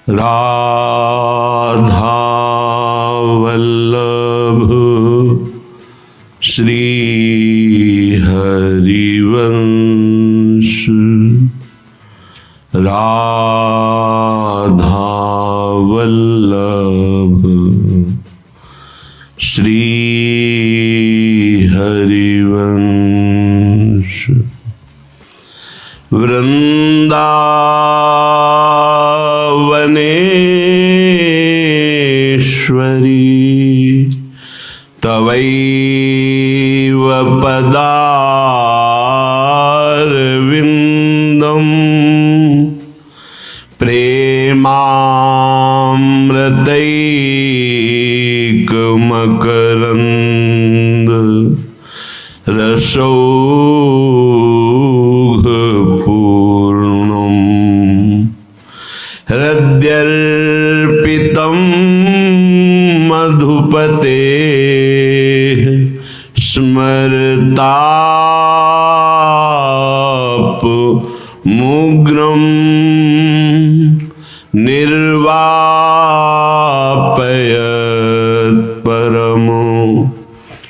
राधा वल्लभ श्री हरिवंश राधा वल्लभ श्री हरिवंश वृंदावनेश्वरी तवैव पदारविंदम प्रेमामृतैकमकरंद रसौघपूर्णम् हृद्यर्पितं मधुपते स्मरतापमुग्रं निर्वापयत् परमो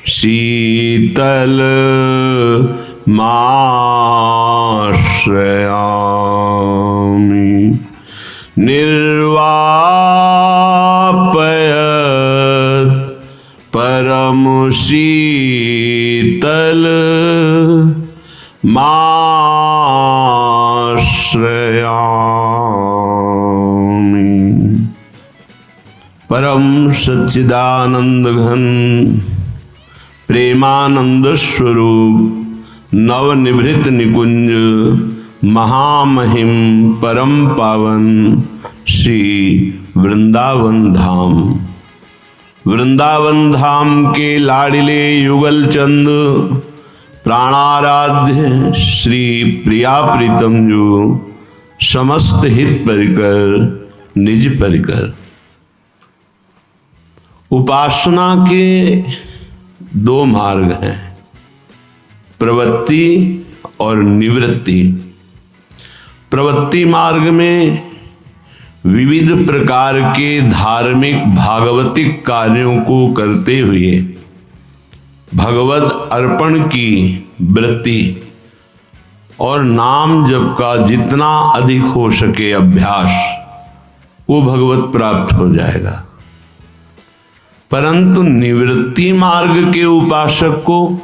शीतलमाश्रयामि निर्वापयत् परमो शीतलमाश्रयामि। परम सच्चिदानंद घन प्रेमानंद स्वरूप नवनिभृत निकुंज महामहिम परम पावन श्री वृंदावन धाम। वृंदावन धाम के लाडिले युगल चंद प्राणाराध्य श्री प्रिया प्रीतम जो समस्त हित परिकर निज परिकर। उपासना के दो मार्ग हैं, प्रवृत्ति और निवृत्ति। प्रवृत्ति मार्ग में विविध प्रकार के धार्मिक भागवतिक कार्यों को करते हुए भगवत अर्पण की वृत्ति और नाम जप का जितना अधिक हो सके अभ्यास, वो भगवत प्राप्त हो जाएगा। परंतु निवृत्ति मार्ग के उपासक को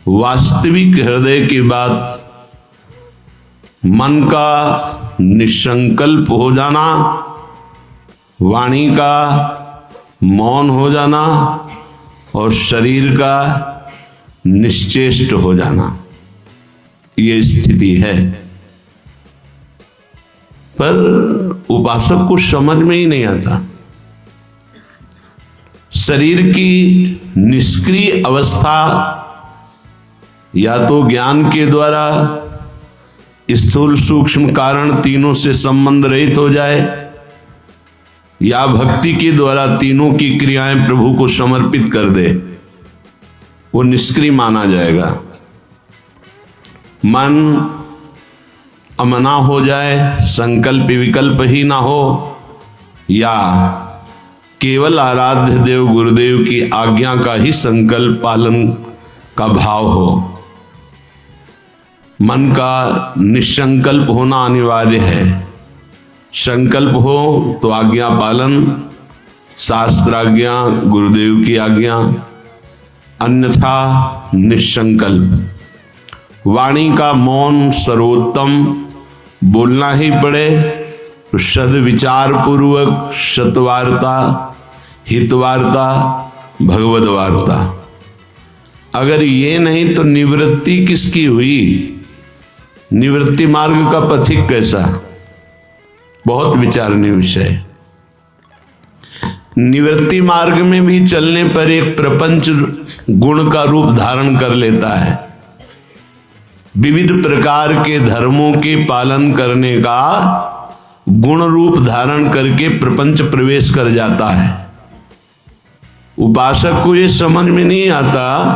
वास्तविक हृदय की बात, मन का निसंकल्प हो जाना, वाणी का मौन हो जाना और शरीर का निश्चेष्ट हो जाना, ये स्थिति है। पर उपासक को समझ में ही नहीं आता। शरीर की निष्क्रिय अवस्था या तो ज्ञान के द्वारा स्थूल सूक्ष्म कारण तीनों से संबंध रहित हो जाए, या भक्ति के द्वारा तीनों की क्रियाएं प्रभु को समर्पित कर दे, वो निष्क्रिय माना जाएगा। मन अमना हो जाए, संकल्प विकल्प ही ना हो, या केवल आराध्य देव गुरुदेव की आज्ञा का ही संकल्प पालन का भाव हो। मन का निसंकल्प होना अनिवार्य है। संकल्प हो तो आज्ञा पालन, शास्त्राज्ञा, गुरुदेव की आज्ञा, अन्यथा निसंकल्प। वाणी का मौन सर्वोत्तम, बोलना ही पड़े तो सद्विचार पूर्वक सत्वार्ता, हितवार्ता, भगवद वार्ता। अगर ये नहीं तो निवृत्ति किसकी हुई? निवृत्ति मार्ग का पथिक कैसा? बहुत विचारनीय विषय। निवृत्ति मार्ग में भी चलने पर एक प्रपंच गुण का रूप धारण कर लेता है। विविध प्रकार के धर्मों के पालन करने का गुण रूप धारण करके प्रपंच प्रवेश कर जाता है। उपासक को ये समझ में नहीं आता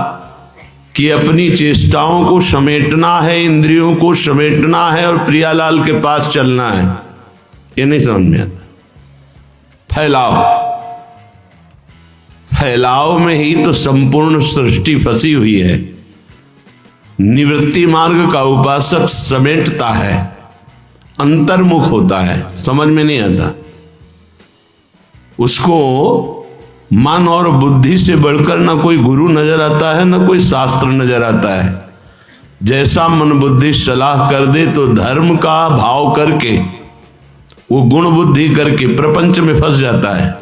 कि अपनी चेष्टाओं को समेटना है, इंद्रियों को समेटना है और प्रियालाल के पास चलना है। ये नहीं समझ में आता। फैलाव, फैलाव में ही तो संपूर्ण सृष्टि फंसी हुई है। निवृत्ति मार्ग का उपासक समेटता है, अंतर्मुख होता है, समझ में नहीं आता। उसको मन और बुद्धि से बढ़कर ना कोई गुरु नजर आता है, ना कोई शास्त्र नजर आता है। जैसा मन बुद्धि सलाह कर दे तो धर्म का भाव करके, वो गुण बुद्धि करके प्रपंच में फंस जाता है।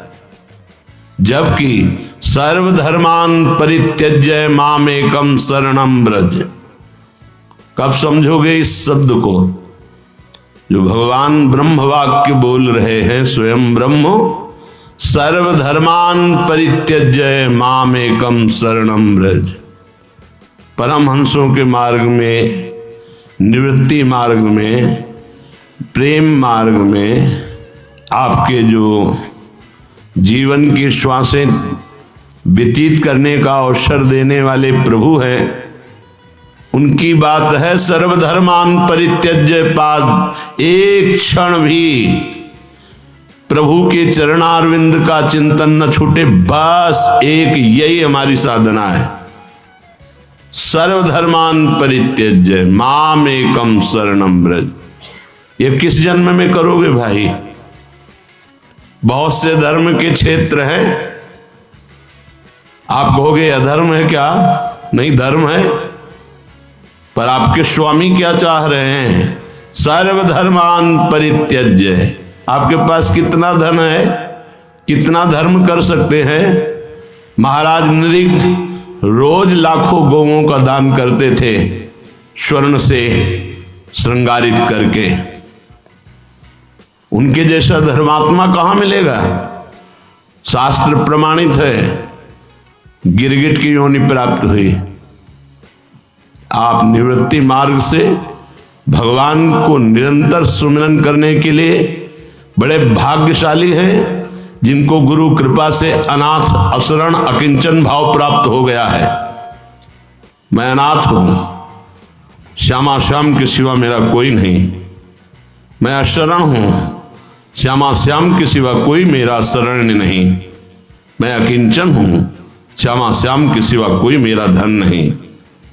जबकि सर्वधर्मान परित्यज्य मामेकम शरणम व्रज। कब समझोगे इस शब्द को? जो भगवान ब्रह्म वाक्य बोल रहे हैं, स्वयं ब्रह्म, सर्वधर्मान परित्यज्य मामेकम शरणम व्रज। परमहंसों के मार्ग में, निवृत्ति मार्ग में, प्रेम मार्ग में आपके जो जीवन की श्वासें व्यतीत करने का अवसर देने वाले प्रभु हैं, उनकी बात है सर्वधर्मान परित्यज्य पाद। एक क्षण भी प्रभु के चरणारविंद का चिंतन न छूटे, बस एक यही हमारी साधना है। सर्वधर्मान परित्यज्य मामेकम शरणम व्रज। ये किस जन्म में करोगे भाई? बहुत से धर्म के क्षेत्र हैं, आप कहोगे अधर्म है क्या? नहीं, धर्म है, पर आपके स्वामी क्या चाह रहे हैं? सर्वधर्मान परित्यज्य। आपके पास कितना धन है, कितना धर्म कर सकते हैं? महाराज नृग रोज लाखों गौओं का दान करते थे, स्वर्ण से श्रृंगारित करके। उनके जैसा धर्मात्मा कहां मिलेगा? शास्त्र प्रमाणित है, गिरगिट की योनि प्राप्त हुई। आप निवृत्ति मार्ग से भगवान को निरंतर सुमिरन करने के लिए बड़े भाग्यशाली हैं, जिनको गुरु कृपा से अनाथ, अशरण, अकिंचन भाव प्राप्त हो गया है। मैं अनाथ हूं, श्यामा श्याम के सिवा मेरा कोई नहीं। मैं अशरण हूं, श्यामा श्याम के सिवा कोई मेरा शरण नहीं। मैं अकिंचन हूं, श्यामा श्याम के सिवा कोई मेरा धन नहीं।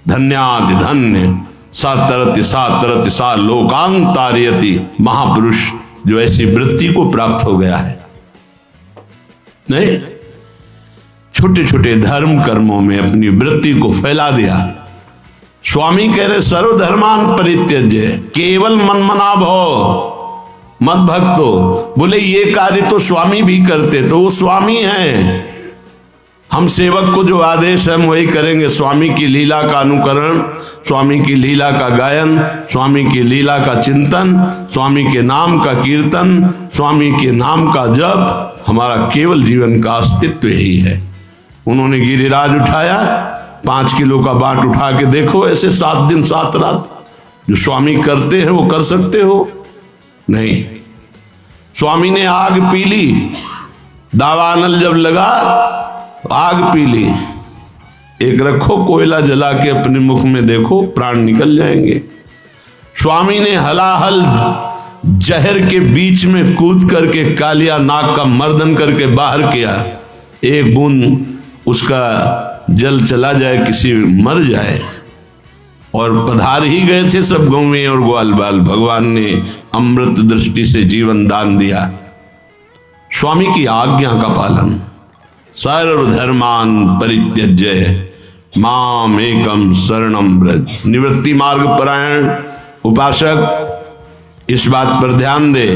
धन्यादि धन्य सातरति सातरति सा लोकांतार्यति। महापुरुष जो ऐसी वृत्ति को प्राप्त हो गया है। नहीं, छोटे छोटे धर्म कर्मों में अपनी वृत्ति को फैला दिया। स्वामी कह रहे सर्वधर्मान परित्यज्य, केवल मनमना भव मत भक्तो। बोले ये कार्य तो स्वामी भी करते, तो वो स्वामी हैं। हम सेवक को जो आदेश है हम वही करेंगे। स्वामी की लीला का अनुकरण, स्वामी की लीला का गायन, स्वामी की लीला का चिंतन, स्वामी के नाम का कीर्तन, स्वामी के नाम का जप, हमारा केवल जीवन का अस्तित्व यही है। उन्होंने गिरिराज उठाया, 5 किलो का बाट उठा के देखो, ऐसे 7 दिन 7 रात। जो स्वामी करते हैं वो कर सकते हो? नहीं। स्वामी ने आग पी ली, दावानल जब लगा आग पी ली। एक रखो कोयला जला के अपने मुख में देखो, प्राण निकल जाएंगे। स्वामी ने हलाहल जहर के बीच में कूद करके कालिया नाग का मर्दन करके बाहर किया। एक बूंद उसका जल चला जाए, किसी मर जाए। और पधार ही गए थे सब गौवें और ग्वाल बाल। भगवान ने अमृत दृष्टि से जीवन दान दिया। स्वामी की आज्ञा का पालन। सर्वधर्मान परित्यज्य माम एकम शरणम व्रज। निवृत्ति मार्ग परायण उपासक इस बात पर ध्यान दे,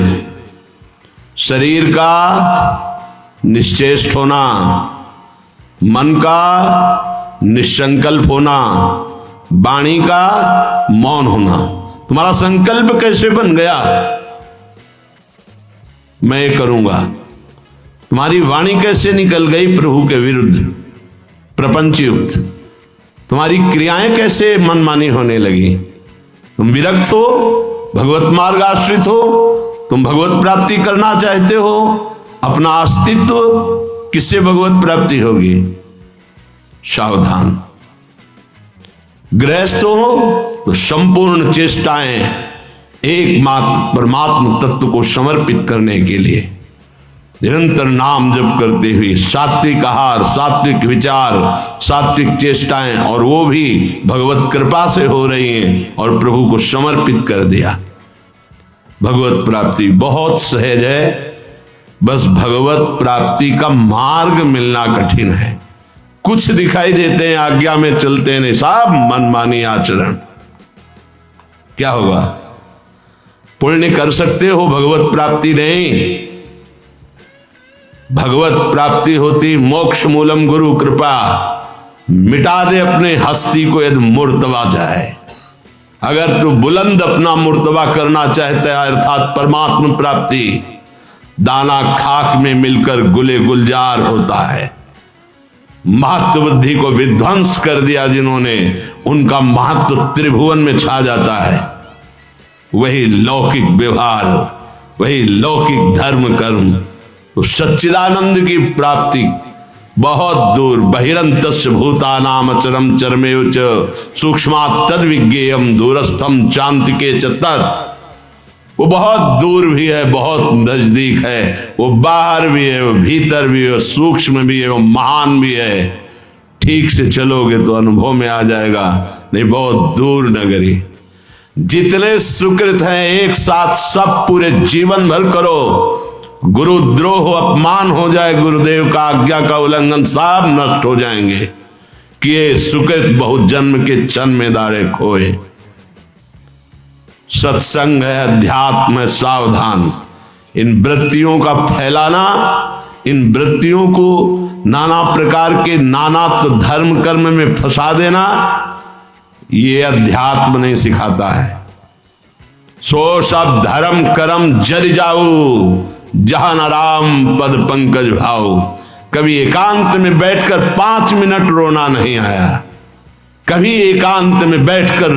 शरीर का निश्चेष्ट होना, मन का निसंकल्प होना, वाणी का मौन होना। तुम्हारा संकल्प कैसे बन गया? मैं ये करूंगा। तुम्हारी वाणी कैसे निकल गई प्रभु के विरुद्ध, प्रपंच युक्त? तुम्हारी क्रियाएं कैसे मनमानी होने लगी? तुम विरक्त हो, भगवत मार्ग आश्रित हो, तुम भगवत प्राप्ति करना चाहते हो। अपना अस्तित्व किससे भगवत प्राप्ति होगी? सावधान। गृहस्थ हो तो संपूर्ण चेष्टाएं एकमात्र परमात्म तत्व को समर्पित करने के लिए निरंतर नाम जप करते हुए सात्विक आहार, सात्विक विचार, सात्विक चेष्टाएं, और वो भी भगवत कृपा से हो रही हैं, और प्रभु को समर्पित कर दिया। भगवत प्राप्ति बहुत सहज है, बस भगवत प्राप्ति का मार्ग मिलना कठिन है। कुछ दिखाई देते हैं, आज्ञा में चलते नहीं, सब मनमानी आचरण। क्या होगा? पुण्य कर सकते हो, भगवत प्राप्ति नहीं। भगवत प्राप्ति होती मोक्ष मूलम गुरु कृपा। मिटा दे अपने हस्ती को यदि मुर्तबा जाए। अगर तू बुलंद अपना मुर्तबा करना चाहता है, अर्थात परमात्मा प्राप्ति, दाना खाक में मिलकर गुले गुलजार होता है। महत्व बुद्धि को विध्वंस कर दिया जिन्होंने, उनका महत्व त्रिभुवन में छा जाता है। वही लौकिक व्यवहार, वही लौकिक धर्म कर्म, तो सच्चिदानंद की प्राप्ति बहुत दूर। बहिरंतस्य भूतानाम अचरम चरमेव च सूक्ष्मात् तद विज्ञेयम दूरस्थम चान्तिके च तत्। वो बहुत दूर भी है, बहुत नजदीक है। वो बाहर भी है, वो भीतर भी है, सूक्ष्म भी है, वो महान भी है। ठीक से चलोगे तो अनुभव में आ जाएगा, नहीं बहुत दूर नगरी। जितने सुकृत हैं एक साथ सब पूरे जीवन भर करो। गुरुद्रोह, अपमान हो जाए, गुरुदेव का आज्ञा का उल्लंघन, सब नष्ट हो जाएंगे। कि ये सुकृत बहुत जन्म के क्षण में दारे खोए। सत्संग है, अध्यात्म है, सावधान। इन वृत्तियों का फैलाना, इन वृत्तियों को नाना प्रकार के नाना तो धर्म कर्म में फंसा देना, ये अध्यात्म नहीं सिखाता है। सो सब धर्म कर्म जर जाऊ, जहां न राम पद पंकज भाऊ। कभी एकांत में बैठकर 5 मिनट रोना नहीं आया, कभी एकांत में बैठकर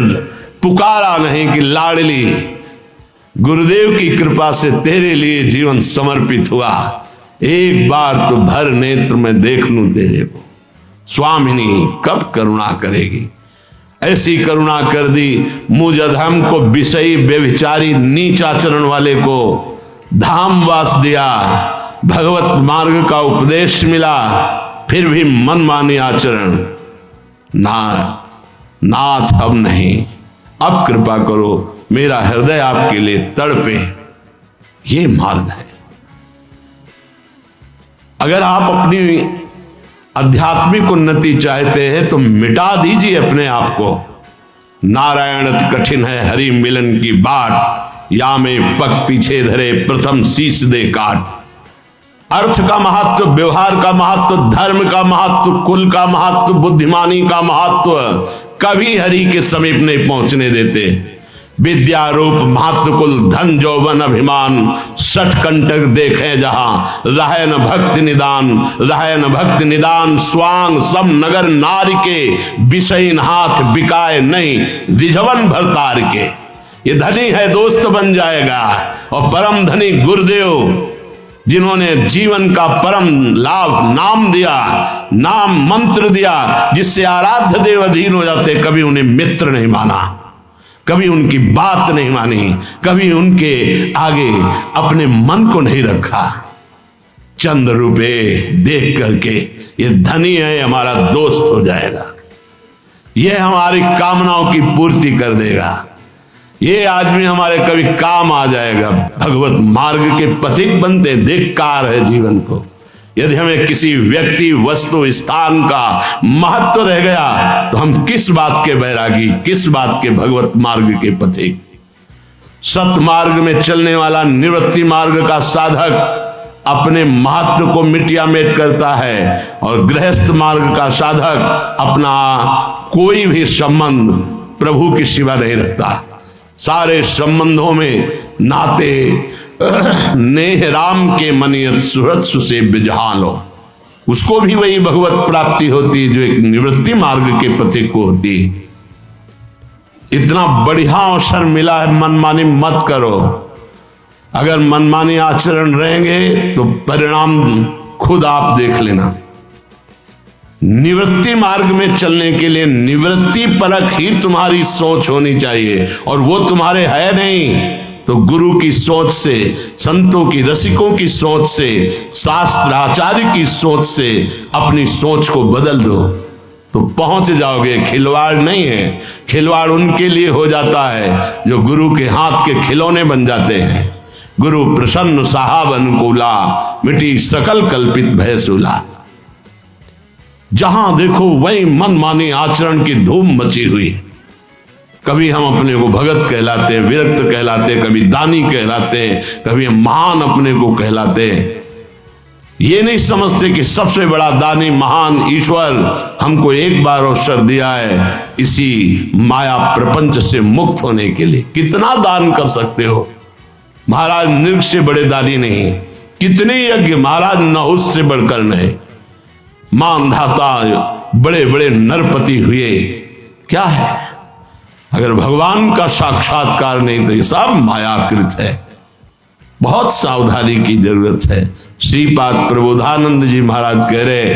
पुकारा नहीं कि लाडली गुरुदेव की कृपा से तेरे लिए जीवन समर्पित हुआ, एक बार तो भर नेत्र में देख लूं तेरे को। स्वामिनी कब करुणा करेगी? ऐसी करुणा कर दी, मुझ अधम को विषयी व्यभिचारी नीच आचरण वाले को धामवास दिया, भगवत मार्ग का उपदेश मिला, फिर भी मनमानी आचरण। नाथ अब नहीं, अब कृपा करो, मेरा हृदय आपके लिए तड़पे। ये मार्ग है। अगर आप अपनी आध्यात्मिक उन्नति चाहते हैं तो मिटा दीजिए अपने आप को। नारायण कठिन है हरि मिलन की बाट, या में पग पीछे धरे प्रथम शीश दे काट। अर्थ का महत्व, व्यवहार का महत्व, धर्म का महत्व, कुल का महत्व, बुद्धिमानी का महत्व कभी हरि के समीप नहीं पहुंचने देते। विद्या रूप महत्व कुल धन जौवन अभिमान, 60 कंटक देखे जहां रहे न भक्ति निदान, रहे न भक्ति निदान। स्वांग सब नगर नार के, विषयीन हाथ बिकाए नहीं, रिझवन भरतार के। ये धनी है दोस्त बन जाएगा, और परम धनी गुरुदेव जिन्होंने जीवन का परम लाभ नाम दिया, नाम मंत्र दिया, जिससे आराध्य देव अधीन हो जाते। कभी उन्हें मित्र नहीं माना, कभी उनकी बात नहीं मानी, कभी उनके आगे अपने मन को नहीं रखा। चंद रुपए देख करके ये धनी है, हमारा दोस्त हो जाएगा, ये हमारी कामनाओं की पूर्ति कर देगा, ये आदमी हमारे कभी काम आ जाएगा। भगवत मार्ग के पथिक बनते धिक्कार है जीवन को। यदि हमें किसी व्यक्ति, वस्तु, स्थान का महत्व रह गया तो हम किस बात के बैरागी, किस बात के भगवत मार्ग के पथिक। सत मार्ग में चलने वाला निवृत्ति मार्ग का साधक अपने महत्व को मिटिया मेट करता है, और गृहस्थ मार्ग का साधक अपना कोई भी संबंध प्रभु की सिवा नहीं रखता। सारे संबंधों में नाते नेह राम के मनियत सुहृद सुसेव्य जहां लो। उसको भी वही भगवत प्राप्ति होती जो एक निवृत्ति मार्ग के पथिक को होती। इतना बढ़िया अवसर मिला है, मनमानी मत करो। अगर मनमानी आचरण रहेंगे तो परिणाम खुद आप देख लेना। निवृत्ति मार्ग में चलने के लिए निवृत्ति परक ही तुम्हारी सोच होनी चाहिए, और वो तुम्हारे है नहीं तो गुरु की सोच से, संतों की, रसिकों की सोच से, शास्त्राचार्य की सोच से अपनी सोच को बदल दो तो पहुंच जाओगे। खिलवाड़ नहीं है, खिलवाड़ उनके लिए हो जाता है जो गुरु के हाथ के खिलौने बन जाते हैं। गुरु प्रसन्न साहब अनुकूला, मिटी सकल कल्पित भय सूला। जहां देखो वही मनमानी आचरण की धूम मची हुई। कभी हम अपने को भगत कहलाते हैं, विरक्त कहलाते हैं, कभी दानी कहलाते हैं, कभी हम महान अपने को कहलाते हैं। ये नहीं समझते कि सबसे बड़ा दानी महान ईश्वर हमको एक बार अवसर दिया है इसी माया प्रपंच से मुक्त होने के लिए। कितना दान कर सकते हो महाराज, नृग से बड़े दानी नहीं। कितने यज्ञ महाराज, नहुस से बढ़कर नहीं। मानधाता बड़े बड़े नरपति हुए, क्या है अगर भगवान का साक्षात्कार नहीं तो ये सब मायाकृत है। बहुत सावधानी की जरूरत है। श्रीपाद प्रबोधानंद जी महाराज कह रहे,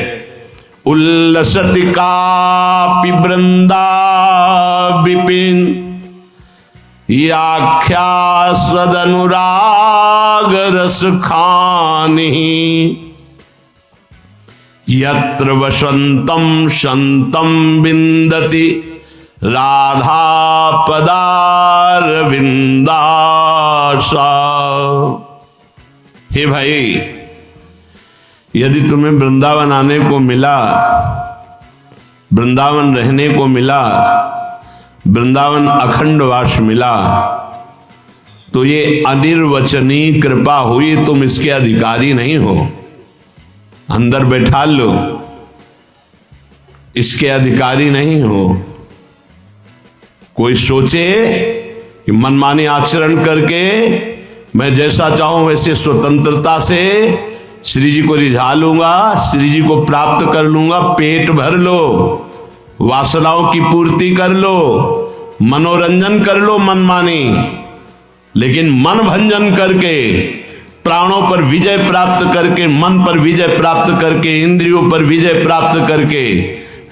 उल्लसति कापि वृंदा विपिन याख्या सदनुराग रस खानी यत्र वसंतम शंतम विंदति राधा पदार विंदासा। हे भाई, यदि तुम्हें वृंदावन आने को मिला, वृंदावन रहने को मिला, वृंदावन अखंड वास मिला, तो ये अनिर्वचनीय कृपा हुई। तुम इसके अधिकारी नहीं हो। अंदर बैठा लो, इसके अधिकारी नहीं हो। कोई सोचे कि मनमानी आचरण करके मैं जैसा चाहूं वैसे स्वतंत्रता से श्री जी को रिझा लूंगा, श्री जी को प्राप्त कर लूंगा। पेट भर लो, वासनाओं की पूर्ति कर लो, मनोरंजन कर लो मनमानी, लेकिन मन भंजन करके, प्राणों पर विजय प्राप्त करके, मन पर विजय प्राप्त करके, इंद्रियों पर विजय प्राप्त करके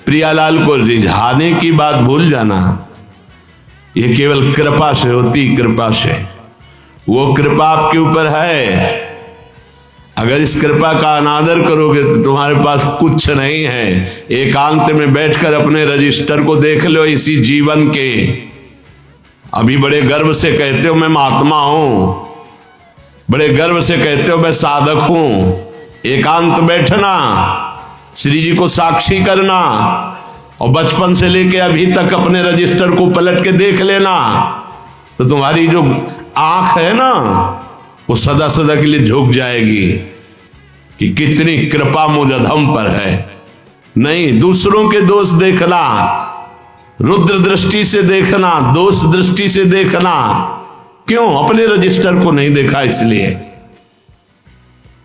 प्रियालाल को रिझाने की बात भूल जाना। ये केवल कृपा से होती, कृपा से। वो कृपा आपके ऊपर है। अगर इस कृपा का अनादर करोगे तो तुम्हारे पास कुछ नहीं है। एकांत में बैठकर अपने रजिस्टर को देख लो इसी जीवन के। अभी बड़े गर्व से कहते हो मैं महात्मा हूं, बड़े गर्व से कहते हो मैं साधक हूं। एकांत बैठना, श्री जी को साक्षी करना, और बचपन से लेके अभी तक अपने रजिस्टर को पलट के देख लेना, तो तुम्हारी जो आंख है ना वो सदा सदा के लिए झुक जाएगी कि कितनी कृपा मुझ अधम पर है। नहीं, दूसरों के दोष देखना, रुद्र दृष्टि से देखना, दोष दृष्टि से देखना। क्यों? अपने रजिस्टर को नहीं देखा इसलिए।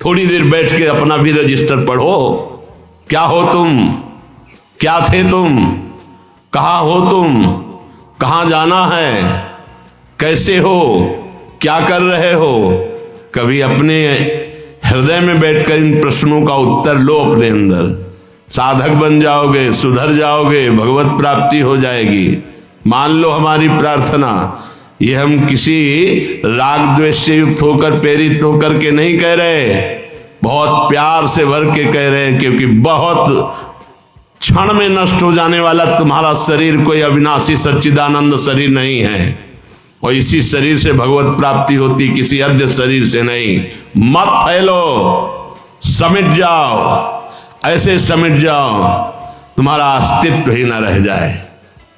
थोड़ी देर बैठ के अपना भी रजिस्टर पढ़ो। क्या हो तुम, क्या थे तुम, कहां हो तुम, कहां जाना है, कैसे हो, क्या कर रहे हो। कभी अपने हृदय में बैठकर इन प्रश्नों का उत्तर लो अपने अंदर। साधक बन जाओगे, सुधर जाओगे, भगवत प्राप्ति हो जाएगी। मान लो हमारी प्रार्थना। ये हम किसी राग द्वेष से युक्त होकर, प्रेरित होकर के नहीं कह रहे, बहुत प्यार से भर के कह रहे हैं, क्योंकि बहुत क्षण में नष्ट हो जाने वाला तुम्हारा शरीर कोई अविनाशी सच्चिदानंद शरीर नहीं है, और इसी शरीर से भगवत प्राप्ति होती, किसी अन्य शरीर से नहीं। मत फैलो, समिट जाओ, ऐसे समिट जाओ तुम्हारा अस्तित्व ही न रह जाए,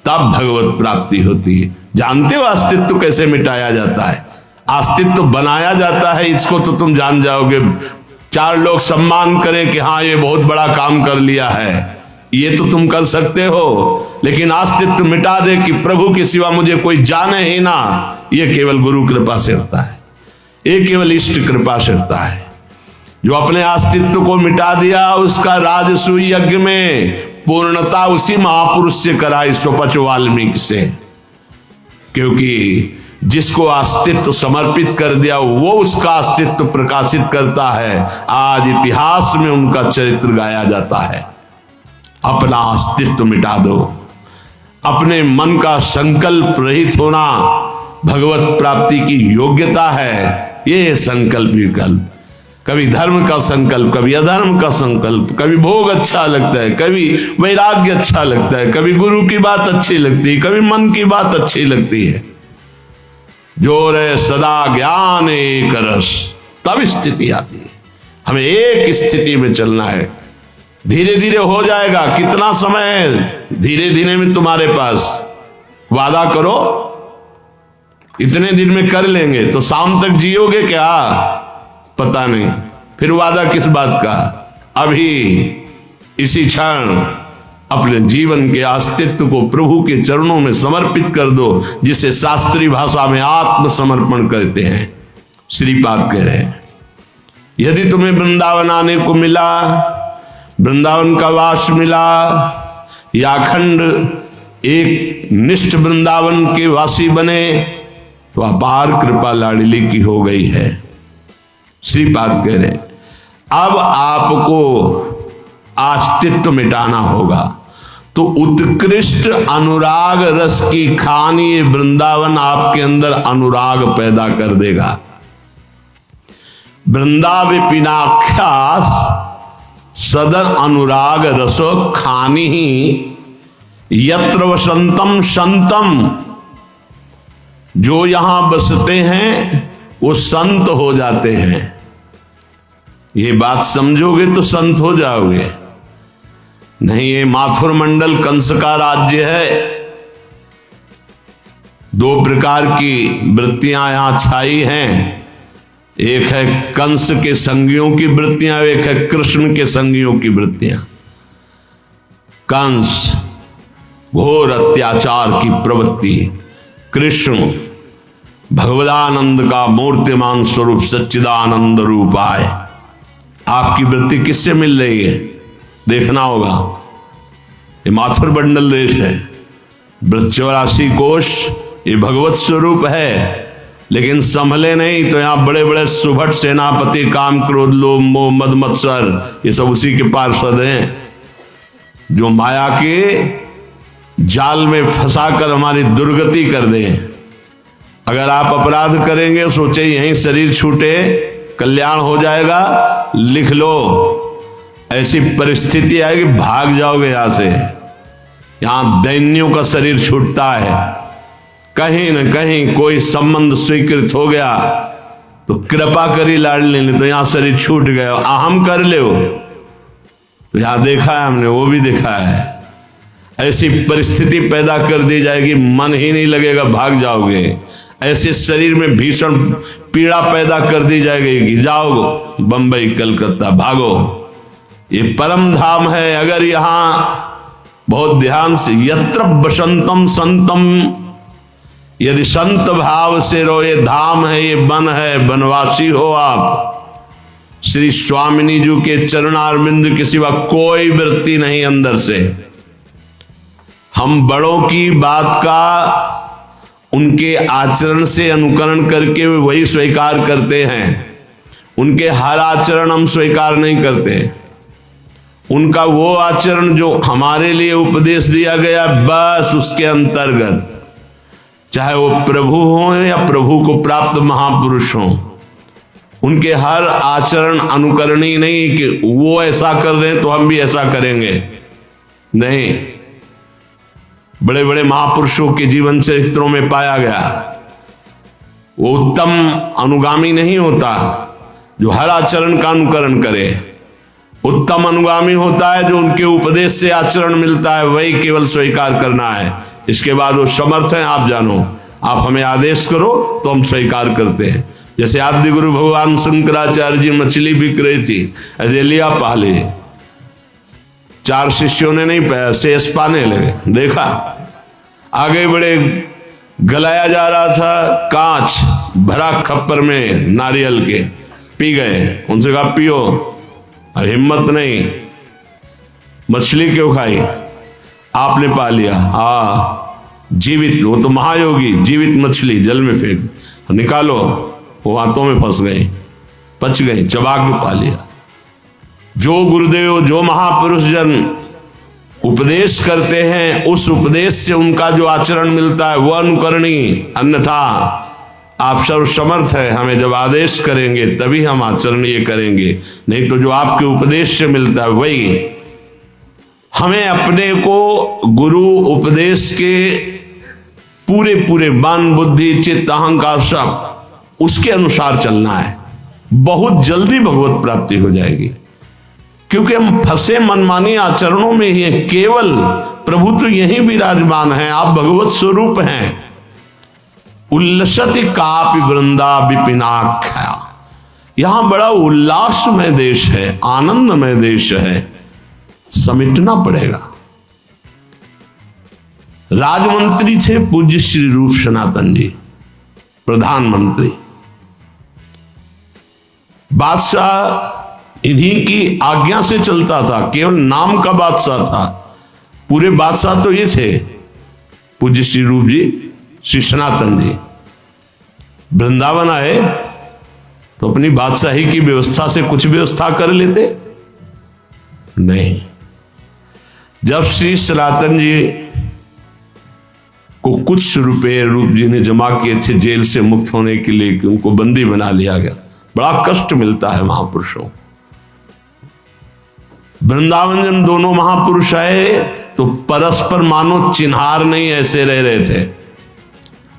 तब भगवत प्राप्ति होती है। जानते हो अस्तित्व कैसे मिटाया जाता है? अस्तित्व बनाया जाता है, इसको तो तुम जान जाओगे। चार लोग सम्मान करें कि हाँ ये बहुत बड़ा काम कर लिया है, ये तो तुम कर सकते हो, लेकिन अस्तित्व मिटा दे कि प्रभु के सिवा मुझे कोई जाने ही ना, ये केवल गुरु कृपा से होता है, ये केवल इष्ट कृपा से होता है। जो अपने अस्तित्व को मिटा दिया उसका राजसूय यज्ञ में पूर्णता उसी महापुरुष से कराई, स्वपच वाल्मीकि से। क्योंकि जिसको अस्तित्व समर्पित कर दिया वो उसका अस्तित्व प्रकाशित करता है। आज इतिहास में उनका चरित्र गाया जाता है। अपना अस्तित्व मिटा दो। अपने मन का संकल्प रहित होना भगवत प्राप्ति की योग्यता है। ये संकल्प विकल्प, कभी धर्म का संकल्प, कभी अधर्म का संकल्प, कभी भोग अच्छा लगता है, कभी वैराग्य अच्छा लगता है, कभी गुरु की बात अच्छी लगती है, कभी मन की बात अच्छी लगती है। जो रे सदा ज्ञान एक रस, तब स्थिति आती है। हमें एक स्थिति में चलना है। धीरे धीरे हो जाएगा। कितना समय है धीरे धीरे में तुम्हारे पास? वादा करो इतने दिन में कर लेंगे, तो शाम तक जियोगे क्या? पता नहीं। फिर वादा किस बात का? अभी इसी क्षण अपने जीवन के अस्तित्व को प्रभु के चरणों में समर्पित कर दो, जिसे शास्त्रीय भाषा में आत्मसमर्पण कहते हैं। श्रीपाद कह रहे हैं, यदि तुम्हें वृंदावन आने को मिला, वृंदावन का वास मिला, या अखंड एक निष्ठ वृंदावन के वासी बने, तो अपार कृपा लाडली की हो गई है। श्रीपाद कह रहे अब आपको अस्तित्व मिटाना होगा, तो उत्कृष्ट अनुराग रस की खानी ये वृंदावन आपके अंदर अनुराग पैदा कर देगा। वृंदाविपिनाख्या सदर अनुराग रसो खानी ही यत्र वसंतम संतम, जो यहां बसते हैं वो संत हो जाते हैं। ये बात समझोगे तो संत हो जाओगे। नहीं, ये माथुर मंडल कंस का राज्य है। दो प्रकार की वृत्तियां यहां छाई हैं। एक है कंस के संगियों की वृत्तियां, एक है कृष्ण के संगियों की वृत्तियां। कंस घोर अत्याचार की प्रवृत्ति, कृष्ण भगवदानंद का मूर्तिमान स्वरूप सच्चिदानंद रूप आए। आपकी वृत्ति किससे मिल रही है? देखना होगा। ये माथुर मंडल देश है, 84 कोश, ये भगवत स्वरूप है। लेकिन संभले नहीं तो यहां बड़े बड़े सुभट सेनापति, काम क्रोध लोभ मोह मद मत्सर, ये सब उसी के पार्षद हैं, जो माया के जाल में फंसाकर हमारी दुर्गति कर दें। अगर आप अपराध करेंगे, सोचे यहीं शरीर छूटे कल्याण हो जाएगा, लिख लो, ऐसी परिस्थिति आएगी भाग जाओगे यहां से। यहां दैन्यों का शरीर छूटता है। कहीं न कहीं कोई संबंध स्वीकृत हो गया तो कृपा करी लाडली ने, तो यहां शरीर छूट गया, अहम कर ले हो। तो यहां देखा है हमने, वो भी देखा है। ऐसी परिस्थिति पैदा कर दी जाएगी, मन ही नहीं लगेगा, भाग जाओगे। ऐसे शरीर में भीषण पीड़ा पैदा कर दी जाएगी कि जाओ बंबई कलकत्ता भागो। ये परम धाम है। अगर यहां बहुत ध्यान से, यत्र बसंतम संतम, यदि संत भाव से रो, ये धाम है, ये वन है, वनवासी हो आप। श्री स्वामिनी जी के चरणारविंद के सिवा कोई वृत्ति नहीं अंदर से। हम बड़ों की बात का उनके आचरण से अनुकरण करके वही स्वीकार करते हैं। उनके हर आचरण हम स्वीकार नहीं करते। उनका वो आचरण जो हमारे लिए उपदेश दिया गया, बस उसके अंतर्गत, चाहे वो प्रभु हो या प्रभु को प्राप्त महापुरुष हो, उनके हर आचरण अनुकरणीय नहीं कि वो ऐसा कर रहे हैं तो हम भी ऐसा करेंगे। नहीं, बड़े बड़े महापुरुषों के जीवन चरित्रों में पाया गया, वो उत्तम अनुगामी नहीं होता जो हर आचरण का अनुकरण करे। उत्तम अनुगामी होता है जो उनके उपदेश से आचरण मिलता है, वही केवल स्वीकार करना है। इसके बाद वो समर्थ हैं, आप जानो, आप हमें आदेश करो तो हम स्वीकार करते हैं। जैसे आदि गुरु भगवान शंकराचार्य जी मछली बिक रही थी, लिया पाले, 4 शिष्यों ने नहीं पाया, शेष पाने लगे। देखा आगे बड़े, गलाया जा रहा था, कांच भरा खप्पर में नारियल के, पी गए। उनसे कहा पियो, और हिम्मत नहीं, मछली क्यों खाई? आपने पा लिया। जीवित, वो तो महायोगी, जीवित मछली जल में फेंक, निकालो, वो हाथों में फंस गई, पच गई, चबा के पा लिया। जो गुरुदेव, जो महापुरुष जन उपदेश करते हैं, उस उपदेश से उनका जो आचरण मिलता है वह अनुकरणीय, अन्यथा आप सर्वसमर्थ है, हमें जब आदेश करेंगे तभी हम आचरणीय करेंगे, नहीं तो जो आपके उपदेश से मिलता है वही। हमें अपने को गुरु उपदेश के पूरे पूरे मन बुद्धि चित्त अहंकार सब उसके अनुसार चलना है, बहुत जल्दी भगवत प्राप्ति हो जाएगी। क्योंकि हम फंसे मनमानी आचरणों में ही हैं। केवल प्रभु तो यही विराजमान है, आप भगवत स्वरूप हैं। उल्लसति कापि वृंदा विपिनाख्या, यहां बड़ा उल्लासमय देश है, आनंदमय देश है, समेटना पड़ेगा। राजमंत्री थे पूज्य श्री रूप सनातन जी, प्रधानमंत्री। बादशाह इन्हीं की आज्ञा से चलता था, केवल नाम का बादशाह था, पूरे बादशाह तो ये थे पूज्य श्री रूप जी, श्री सनातन जी। वृंदावन आए तो अपनी बादशाही की व्यवस्था से कुछ व्यवस्था कर लेते नहीं। जब श्री सनातन जी को कुछ रुपए रूप जी ने जमा किए थे जेल से मुक्त होने के लिए, कि उनको बंदी बना लिया गया, बड़ा कष्ट मिलता है महापुरुषों। वृंदावन जब दोनों महापुरुष आए तो परस्पर मानो चिन्हार नहीं ऐसे रह रहे थे।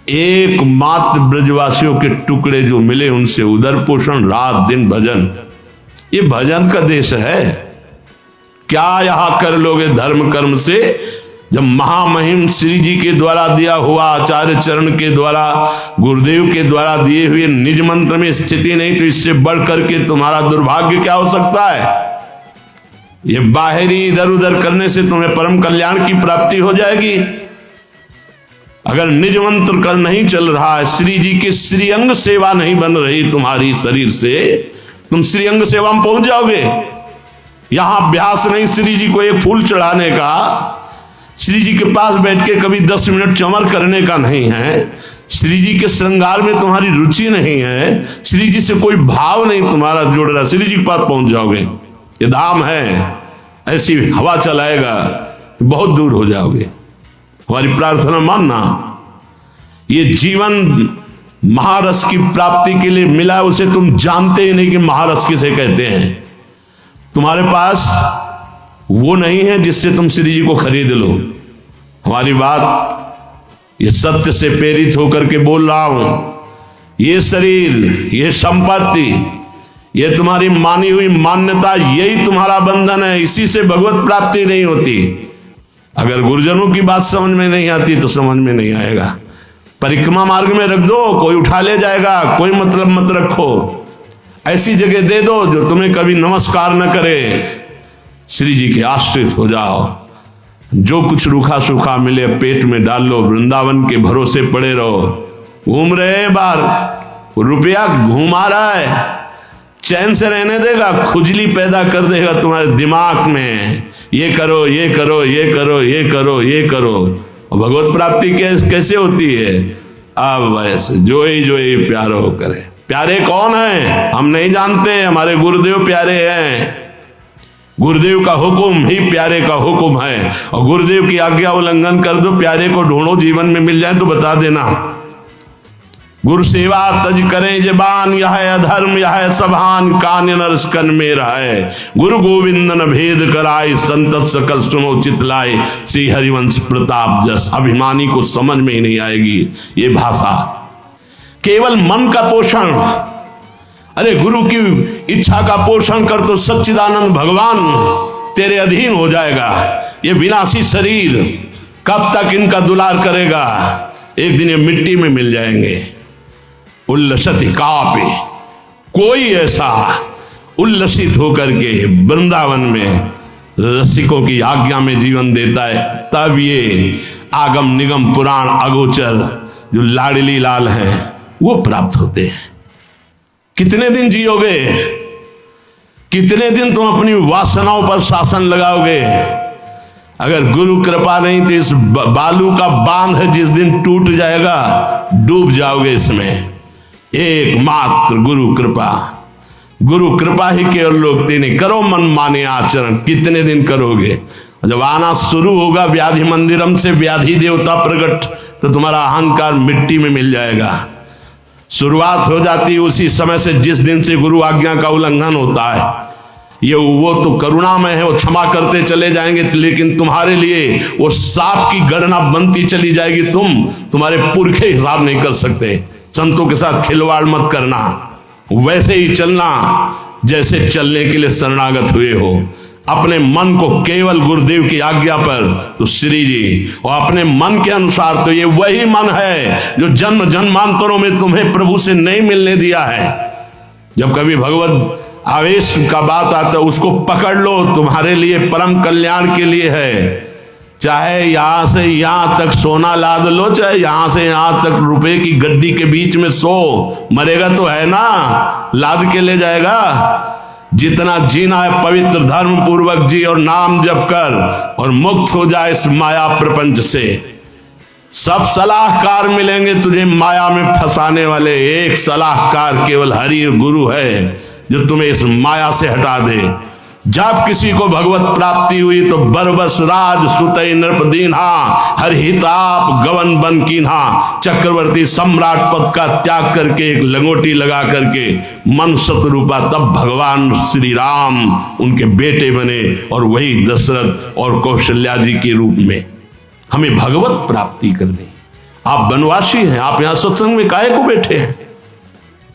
एकमात्र ब्रजवासियों के टुकड़े जो मिले उनसे उदर पोषण, रात दिन भजन। ये भजन का देश है। क्या यहां कर लोगे धर्म कर्म से, जब महामहिम श्री जी के द्वारा दिया हुआ आचार्य चरण के द्वारा गुरुदेव के द्वारा दिए हुए निज मंत्र में स्थिति नहीं, तो इससे बढ़ करके तुम्हारा दुर्भाग्य क्या हो सकता है। ये बाहरी इधर उधर करने से तुम्हें परम कल्याण की प्राप्ति हो जाएगी। अगर निज मंत्र कर नहीं चल रहा है, श्री जी की श्रीअंग सेवा नहीं बन रही तुम्हारी शरीर से, तुम श्रीअंग सेवा में पहुंच जाओगे। यहां अभ्यास नहीं श्री जी को एक फूल चढ़ाने का, श्री जी के पास बैठ के कभी 10 मिनट चमर करने का नहीं है, श्री जी के श्रृंगार में तुम्हारी रुचि नहीं है, श्री जी से कोई भाव नहीं तुम्हारा जुड़ रहा, श्री जी के पास पहुंच जाओगे। ये धाम है, ऐसी हवा चलाएगा, बहुत दूर हो जाओगे। हमारी प्रार्थना मानना, ये जीवन महारस की प्राप्ति के लिए मिला, उसे तुम जानते ही नहीं कि महारस किसे कहते हैं। तुम्हारे पास वो नहीं है जिससे तुम श्री जी को खरीद लो। हमारी बात ये सत्य से प्रेरित होकर के बोल रहा हूं। ये शरीर, ये संपत्ति, ये तुम्हारी मानी हुई मान्यता, यही तुम्हारा बंधन है। इसी से भगवत प्राप्ति नहीं होती। अगर गुरुजनों की बात समझ में नहीं आती तो समझ में नहीं आएगा। परिक्रमा मार्ग में रख दो, कोई उठा ले जाएगा, कोई मतलब मत रखो। ऐसी जगह दे दो जो तुम्हें कभी नमस्कार न करे। श्री जी के आश्रित हो जाओ। जो कुछ रूखा सूखा मिले पेट में डाल लो, वृंदावन के भरोसे पड़े रहो। घूम रहे बार रुपया घुमा रहा है, चैन से रहने देगा, खुजली पैदा कर देगा तुम्हारे दिमाग में। ये करो, ये करो, ये करो, ये करो, ये करो। और भगवत प्राप्ति कैसे होती है? अब ऐसे जो ही प्यारो करे। प्यारे कौन है हम नहीं जानते, हमारे गुरुदेव प्यारे हैं। गुरुदेव का हुक्म ही प्यारे का हुक्म है। और गुरुदेव की आज्ञा उल्लंघन कर दो, प्यारे को ढूंढो, जीवन में मिल जाए तो बता देना। गुरु सेवा तज करें जबान, यह अधर्म यह सभान, कान नरस्कन में रहे। गुरु गोविंद न भेद कराए, संतत सकल सुनो चितलाए। श्री हरिवंश प्रताप जस, अभिमानी को समझ में ही नहीं आएगी ये भाषा। केवल मन का पोषण, अरे गुरु की इच्छा का पोषण कर तो सच्चिदानंद भगवान तेरे अधीन हो जाएगा। ये विनाशी शरीर कब तक इनका दुलार करेगा? एक दिन ये मिट्टी में मिल जाएंगे। उल्लसति कापि, कोई ऐसा उल्लसित होकर के वृंदावन में रसिकों की आज्ञा में जीवन देता है, तब ये आगम निगम पुराण अगोचर जो लाडली लाल हैं वो प्राप्त होते हैं। कितने दिन जियोगे? कितने दिन तुम अपनी वासनाओं पर शासन लगाओगे? अगर गुरु कृपा नहीं तो इस बालू का बांध है, जिस दिन टूट जाएगा डूब जाओगे इसमें। एकमात्र गुरु कृपा। गुरु कृपा ही केवल लोकते नहीं, करो मन माने आचरण। कितने दिन करोगे? जब आना शुरू होगा व्याधि मंदिरम से व्याधि देवता प्रकट, तो तुम्हारा अहंकार मिट्टी में मिल जाएगा। शुरुआत हो जाती है उसी समय से जिस दिन से गुरु आज्ञा का उल्लंघन होता है। ये वो तो करुणामय है, वो क्षमा करते चले जाएंगे, लेकिन तुम्हारे लिए वो सांप की गणना बनती चली जाएगी। तुम्हारे पुरखे हिसाब नहीं कर सकते। संतों के साथ खिलवाड़ मत करना, वैसे ही चलना जैसे चलने के लिए शरणागत हुए हो। अपने मन को केवल गुरुदेव की आज्ञा पर, तो श्री जी, और अपने मन के अनुसार, तो ये वही मन है जो जन्म जन्मांतरों में तुम्हें प्रभु से नहीं मिलने दिया है। जब कभी भगवत आवेश का बात आता है, उसको पकड़ लो, तुम्हारे लिए परम कल्याण के लिए है। चाहे यहां से यहां तक सोना लाद लो, चाहे यहां से यहां तक रुपए की गड्डी के बीच में सो, मरेगा तो है ना, लाद के ले जाएगा। जितना जीना है पवित्र धर्म पूर्वक जी, और नाम जप कर, और मुक्त हो जाए इस माया प्रपंच से। सब सलाहकार मिलेंगे तुझे माया में फंसाने वाले, एक सलाहकार केवल हरि गुरु है जो तुम्हें इस माया से हटा दे। जब किसी को भगवत प्राप्ति हुई तो बरबस राज सुतई नृप दीन्हा, हरहिताप गवन बन कीन्हा। चक्रवर्ती सम्राट पद का त्याग करके एक लंगोटी लगा करके मन शत्रुपा, तब भगवान श्री राम उनके बेटे बने, और वही दशरथ और कौशल्या जी के रूप में। हमें भगवत प्राप्ति करनी। आप वनवासी हैं, आप यहां सत्संग में काहे को बैठे हैं?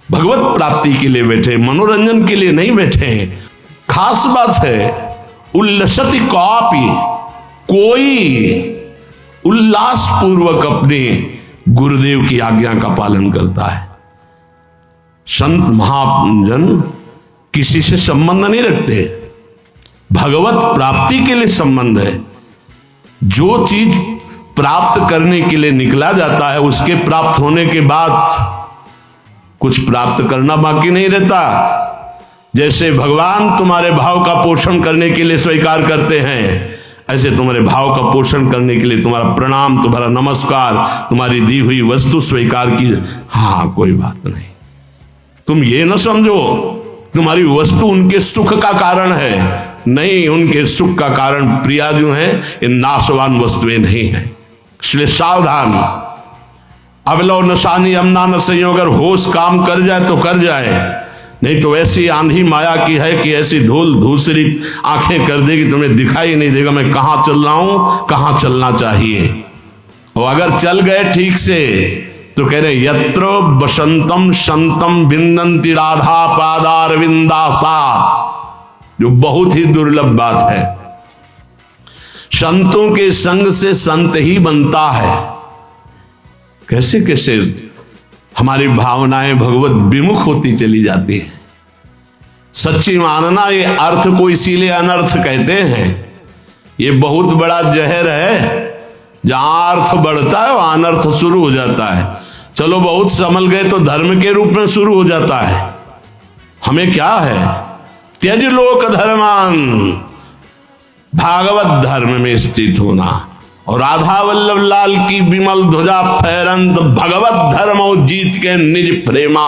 भगवत प्राप्ति के लिए बैठे, मनोरंजन के लिए नहीं बैठे हैं। खास बात है, उल्लसति कापि, कोई उल्लास पूर्वक अपने गुरुदेव की आज्ञा का पालन करता है। संत महाजन किसी से संबंध नहीं रखते, भगवत प्राप्ति के लिए संबंध है। जो चीज प्राप्त करने के लिए निकला जाता है, उसके प्राप्त होने के बाद कुछ प्राप्त करना बाकी नहीं रहता। जैसे भगवान तुम्हारे भाव का पोषण करने के लिए स्वीकार करते हैं, ऐसे तुम्हारे भाव का पोषण करने के लिए तुम्हारा प्रणाम, तुम्हारा नमस्कार, तुम्हारी दी हुई वस्तु स्वीकार की। हाँ, कोई बात नहीं। तुम ये न समझो तुम्हारी वस्तु उनके सुख का कारण है। नहीं, उनके सुख का कारण प्रिया जो है, ये नाशवान वस्तुएं नहीं है। इसलिए सावधान। अबलो नशानी अमना न सही, अगर होश काम कर जाए तो कर जाए, नहीं तो ऐसी आंधी माया की है कि ऐसी धूल धूसरी आंखें कर देगी, तुम्हें दिखाई नहीं देगा मैं कहां चल रहा हूं, कहां चलना चाहिए। और अगर चल गए ठीक से तो कह रहे यत्र बसंतम संतम बिंदंती राधा पादारविंदासा, जो बहुत ही दुर्लभ बात है। संतों के संग से संत ही बनता है। कैसे कैसे हमारी भावनाएं भगवत विमुख होती चली जाती है। सच्ची मानना, ये अर्थ को इसीलिए अनर्थ कहते हैं। ये बहुत बड़ा जहर है, जहां अर्थ बढ़ता है वहां अनर्थ शुरू हो जाता है। चलो बहुत संभल गए तो धर्म के रूप में शुरू हो जाता है। हमें क्या है, त्यज लोक धर्मान, भागवत धर्म में स्थित होना। और राधा वल्लभ लाल की विमल ध्वजा फहरंत, भगवत धर्म जीत के निज प्रेमा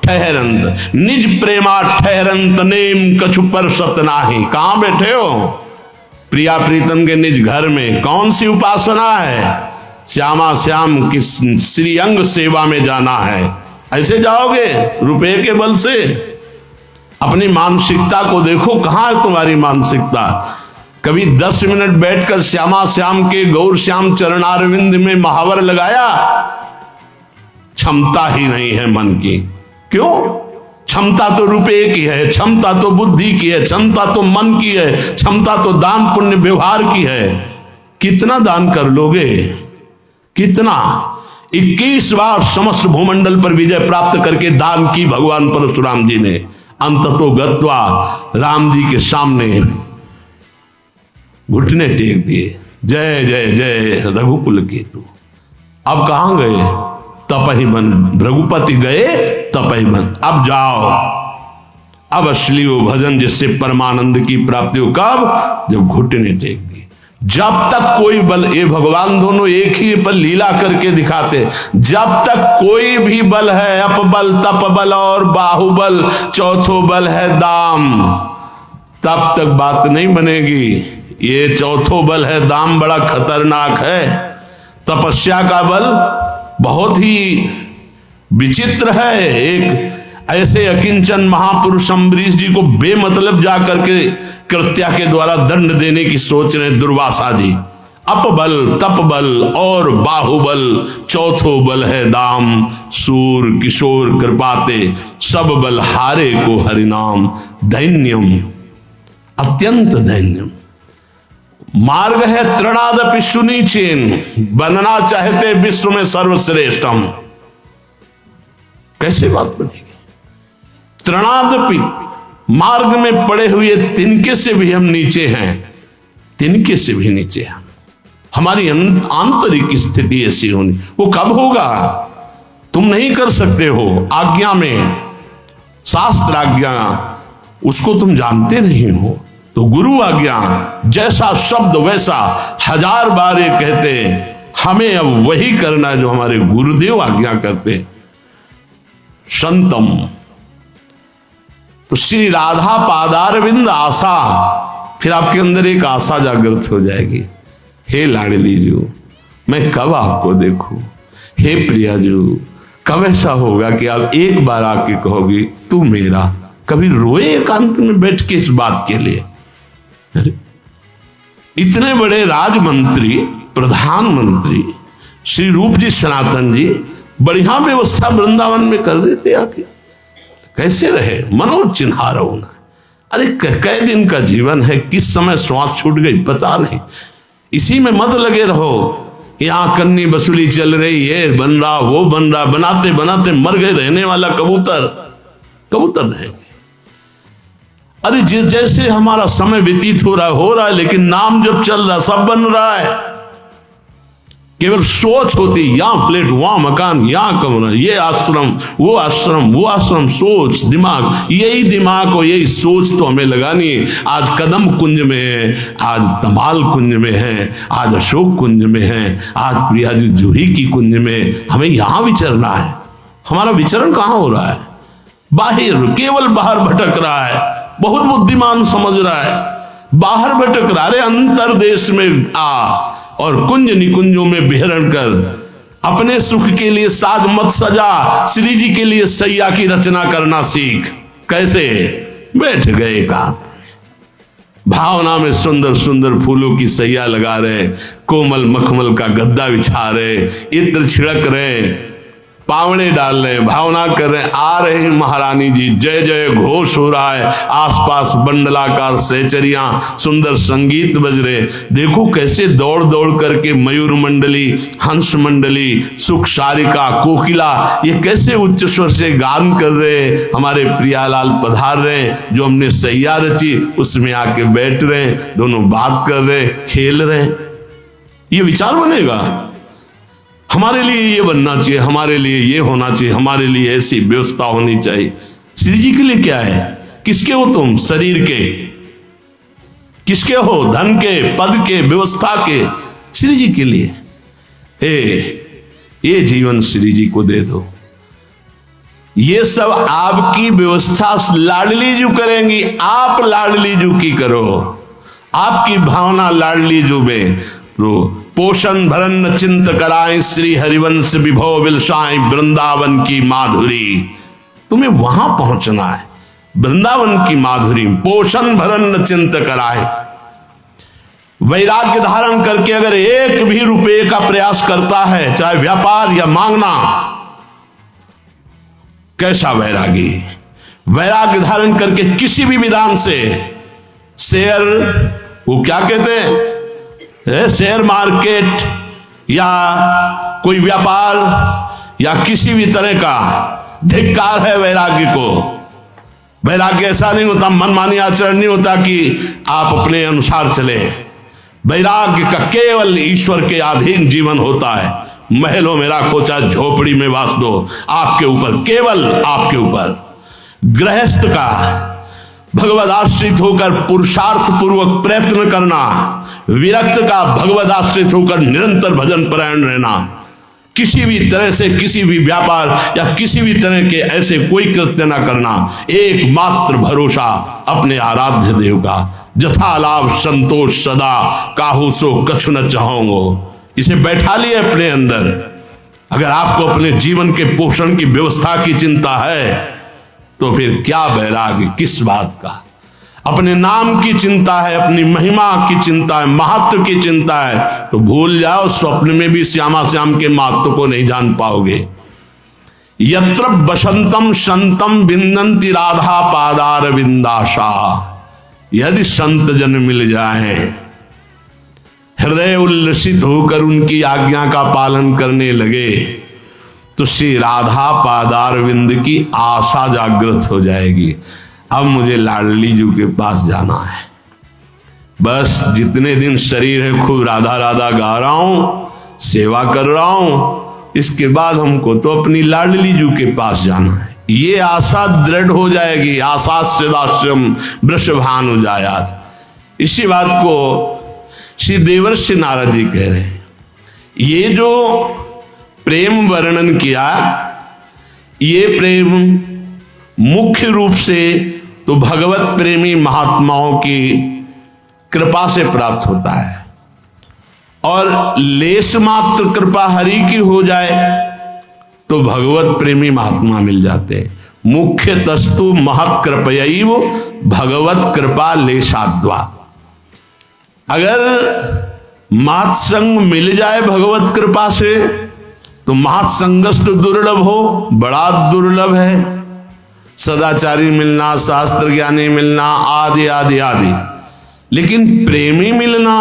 ठहरंत। निज प्रेमा ठहरंत नेम कछु पर सत नाही। कहां बैठे हो? प्रिया प्रीतम के निज घर में। कौन सी उपासना है? श्यामा श्याम की श्री अंग सेवा में जाना है। ऐसे जाओगे रुपए के बल से? अपनी मानसिकता को देखो, कहां है तुम्हारी मानसिकता? कभी 10 मिनट बैठकर श्यामा श्याम के गौर श्याम चरणारविंद में महावर लगाया? क्षमता ही नहीं है मन की। क्यों? क्षमता तो रुपए की है, क्षमता तो बुद्धि की है, क्षमता तो मन की है, क्षमता तो दान पुण्य व्यवहार की है। कितना दान कर लोगे? कितना? 21 बार समस्त भूमंडल पर विजय प्राप्त करके दान की भगवान परशुराम जी ने। अंततो गत्वा राम जी के सामने घुटने टेक दिए, जय जय जय रघुकुल केतु। अब कहां गए? तपहि बन। रघुपति गए तपहि बन। अब जाओ, अब असली वो भजन जिससे परमानंद की प्राप्ति हो। कब? जब घुटने टेक दिए। जब तक कोई बल, ये भगवान दोनों एक ही पर लीला करके दिखाते, जब तक कोई भी बल है, अपबल तपबल और बाहुबल, चौथो बल है दाम, तब तक बात नहीं बनेगी। ये चौथो बल है दाम, बड़ा खतरनाक है। तपस्या का बल बहुत ही विचित्र है। एक ऐसे अकिंचन महापुरुष अम्बरीश जी को बेमतलब जाकर के कृत्या के द्वारा दंड देने की सोच रहे दुर्वासा जी। अपबल तपबल और बाहुबल, चौथो बल है दाम, सूर किशोर कृपाते, सब बल हारे को हरिनाम, दैन्यम अत्यंत दैन्यम। मार्ग है तृणादपि सुनीचेन, बनना चाहते विश्व में सर्वश्रेष्ठम। कैसे बात बनेगी? तृणादपि, मार्ग में पड़े हुए तिनके से भी हम नीचे हैं, तिनके से भी नीचे हैं। हमारी आंतरिक स्थिति ऐसी होनी, वो कब होगा तुम नहीं कर सकते हो। आज्ञा में, शास्त्र आज्ञा, उसको तुम जानते नहीं हो, तो गुरु आज्ञा, जैसा शब्द वैसा, 1000 बार ये कहते, हमें अब वही करना है जो हमारे गुरुदेव आज्ञा करते। संतम, तो श्री राधा पादारविंद आशा, फिर आपके अंदर एक आशा जागृत हो जाएगी। हे लाडली जू, मैं कब आपको देखूं। हे प्रिया जू, कब ऐसा होगा कि आप एक बार आके कहोगी तू मेरा। कभी रोए एकांत में बैठ के इस बात के लिए? इतने बड़े राजमंत्री, प्रधानमंत्री श्री रूप जी सनातन जी बढ़िया व्यवस्था वृंदावन में कर देते आके, कैसे रहे? मनोज चिन्हा होना। अरे कई दिन का जीवन है, किस समय श्वास छूट गई पता नहीं। इसी में मत लगे रहो। यहां कन्नी वसूली चल रही है, बन रहा वो बन रहा, बनाते बनाते मर गए रहने वाला कबूतर, कबूतर रहेंगे। अरे जैसे हमारा समय व्यतीत हो रहा है, लेकिन नाम जब चल रहा सब बन रहा है। केवल सोच होती, यहां फ्लैट, वहां मकान, यहां कमरा, ये आश्रम, वो आश्रम, वो आश्रम, सोच दिमाग, यही दिमाग और यही सोच तो हमें लगानी है। आज कदम कुंज में है, आज तमाल कुंज में है, आज अशोक कुंज में है, आज प्रिया जी जूही की कुंज में, हमें यहां विचरना है। हमारा विचरण कहां हो रहा है? बाहर, केवल बाहर भटक रहा है। बहुत बुद्धिमान समझ रहा है बाहर भटक रहा। अरे अंतर देश में आ और कुंज निकुंजों में विहरण कर, अपने सुख के लिए साज मत सजा, श्री जी के लिए सैया की रचना करना सीख। कैसे? बैठ गए का भावना में सुंदर सुंदर फूलों की सैया लगा रहे, कोमल मखमल का गद्दा बिछा रहे, इत्र छिड़क रहे, पावड़े डाल रहे, भावना कर रहे, आ रहे हैं महारानी जी, जय जय घोष हो रहा है, आसपास बंडलाकार सहचरियां, सुंदर संगीत बज रहे। देखो कैसे दौड़ दौड़ करके मयूर मंडली, हंस मंडली, सुख सारिका, कोकिला, ये कैसे उच्च स्वर से गान कर रहे। हमारे प्रियालाल पधार रहे, जो हमने सैया रची उसमें आके बैठ रहे, दोनों बात कर रहे, खेल रहे। ये विचार बनेगा हमारे लिए ये बनना चाहिए, हमारे लिए ये होना चाहिए, हमारे लिए ऐसी व्यवस्था होनी चाहिए। श्री जी के लिए क्या है? किसके हो तुम? शरीर के। किसके हो? धन के, पद के, व्यवस्था के। श्री जी के लिए। ये जीवन श्री जी को दे दो। ये सब आपकी व्यवस्था लाडली जू करेंगी, आप लाडली जू की करो। आपकी भावना लाडली जू में तो पोषण भरन चिंत कराएं, श्री हरिवंश विभव विलसाएं, वृंदावन की माधुरी। तुम्हें वहां पहुंचना है, वृंदावन की माधुरी। पोषण भरन चिंत कराए, वैराग्य धारण करके अगर एक भी रुपए का प्रयास करता है, चाहे व्यापार या मांगना, कैसा वैरागी? वैराग्य धारण करके किसी भी विधान से शेयर, वो क्या कहते हैं, शेयर मार्केट या कोई व्यापार या किसी भी तरह का धिक्कार है वैराग्य को। वैराग्य ऐसा नहीं होता, मनमानी आचरण नहीं होता कि आप अपने अनुसार चले। वैराग्य का केवल ईश्वर के अधीन जीवन होता है। महलों में राखो चाहे झोपड़ी में वास दो, आपके ऊपर, केवल आपके ऊपर। गृहस्थ का भगवद आश्रित होकर पुरुषार्थ पूर्वक प्रयत्न करना, विरक्त का भगवद आश्रित होकर निरंतर भजन परायण रहना, किसी भी तरह से किसी भी व्यापार या किसी भी तरह के ऐसे कोई कृत्य न करना, एकमात्र भरोसा अपने आराध्य देव का। जथा लाभ संतोष सदा, काहू सो कछु न चाहोंगो। इसे बैठा लिए अपने अंदर। अगर आपको अपने जीवन के पोषण की व्यवस्था की चिंता है तो फिर क्या वैराग्य किस बात का। अपने नाम की चिंता है, अपनी महिमा की चिंता है, महत्व की चिंता है, तो भूल जाओ, स्वप्न में भी श्यामा श्याम के महत्व को नहीं जान पाओगे। यत्र बसंतम संतम विंदन्ति राधा पादार विंदाशा। यदि संत जन मिल जाए, हृदय उल्लसित होकर उनकी आज्ञा का पालन करने लगे, तो श्री राधा पादार विंद की आशा जागृत हो जाएगी। अब मुझे लाडली जी के पास जाना है। बस जितने दिन शरीर है खूब राधा राधा गा रहा हूं, सेवा कर रहा हूं, इसके बाद हमको तो अपनी लाडली जी के पास जाना है। ये आशा दृढ़ हो जाएगी। आशा सदाश्रम वृषभान हो जाया। इसी बात को श्री देवर्षि नारद जी कह रहे हैं। ये जो प्रेम वर्णन किया, ये प्रेम मुख्य रूप से तो भगवत प्रेमी महात्माओं की कृपा से प्राप्त होता है। और लेश मात्र कृपा हरि की हो जाए तो भगवत प्रेमी महात्मा मिल जाते हैं। मुख्य तस्तु महत् कृपयैव भगवत कृपा लेशाद्वा। अगर महत्संग मिल जाए भगवत कृपा से तो महत्संगस्तु दुर्लभ हो, बड़ा दुर्लभ है। सदाचारी मिलना, शास्त्र ज्ञानी मिलना, आदि आदि आदि, लेकिन प्रेमी मिलना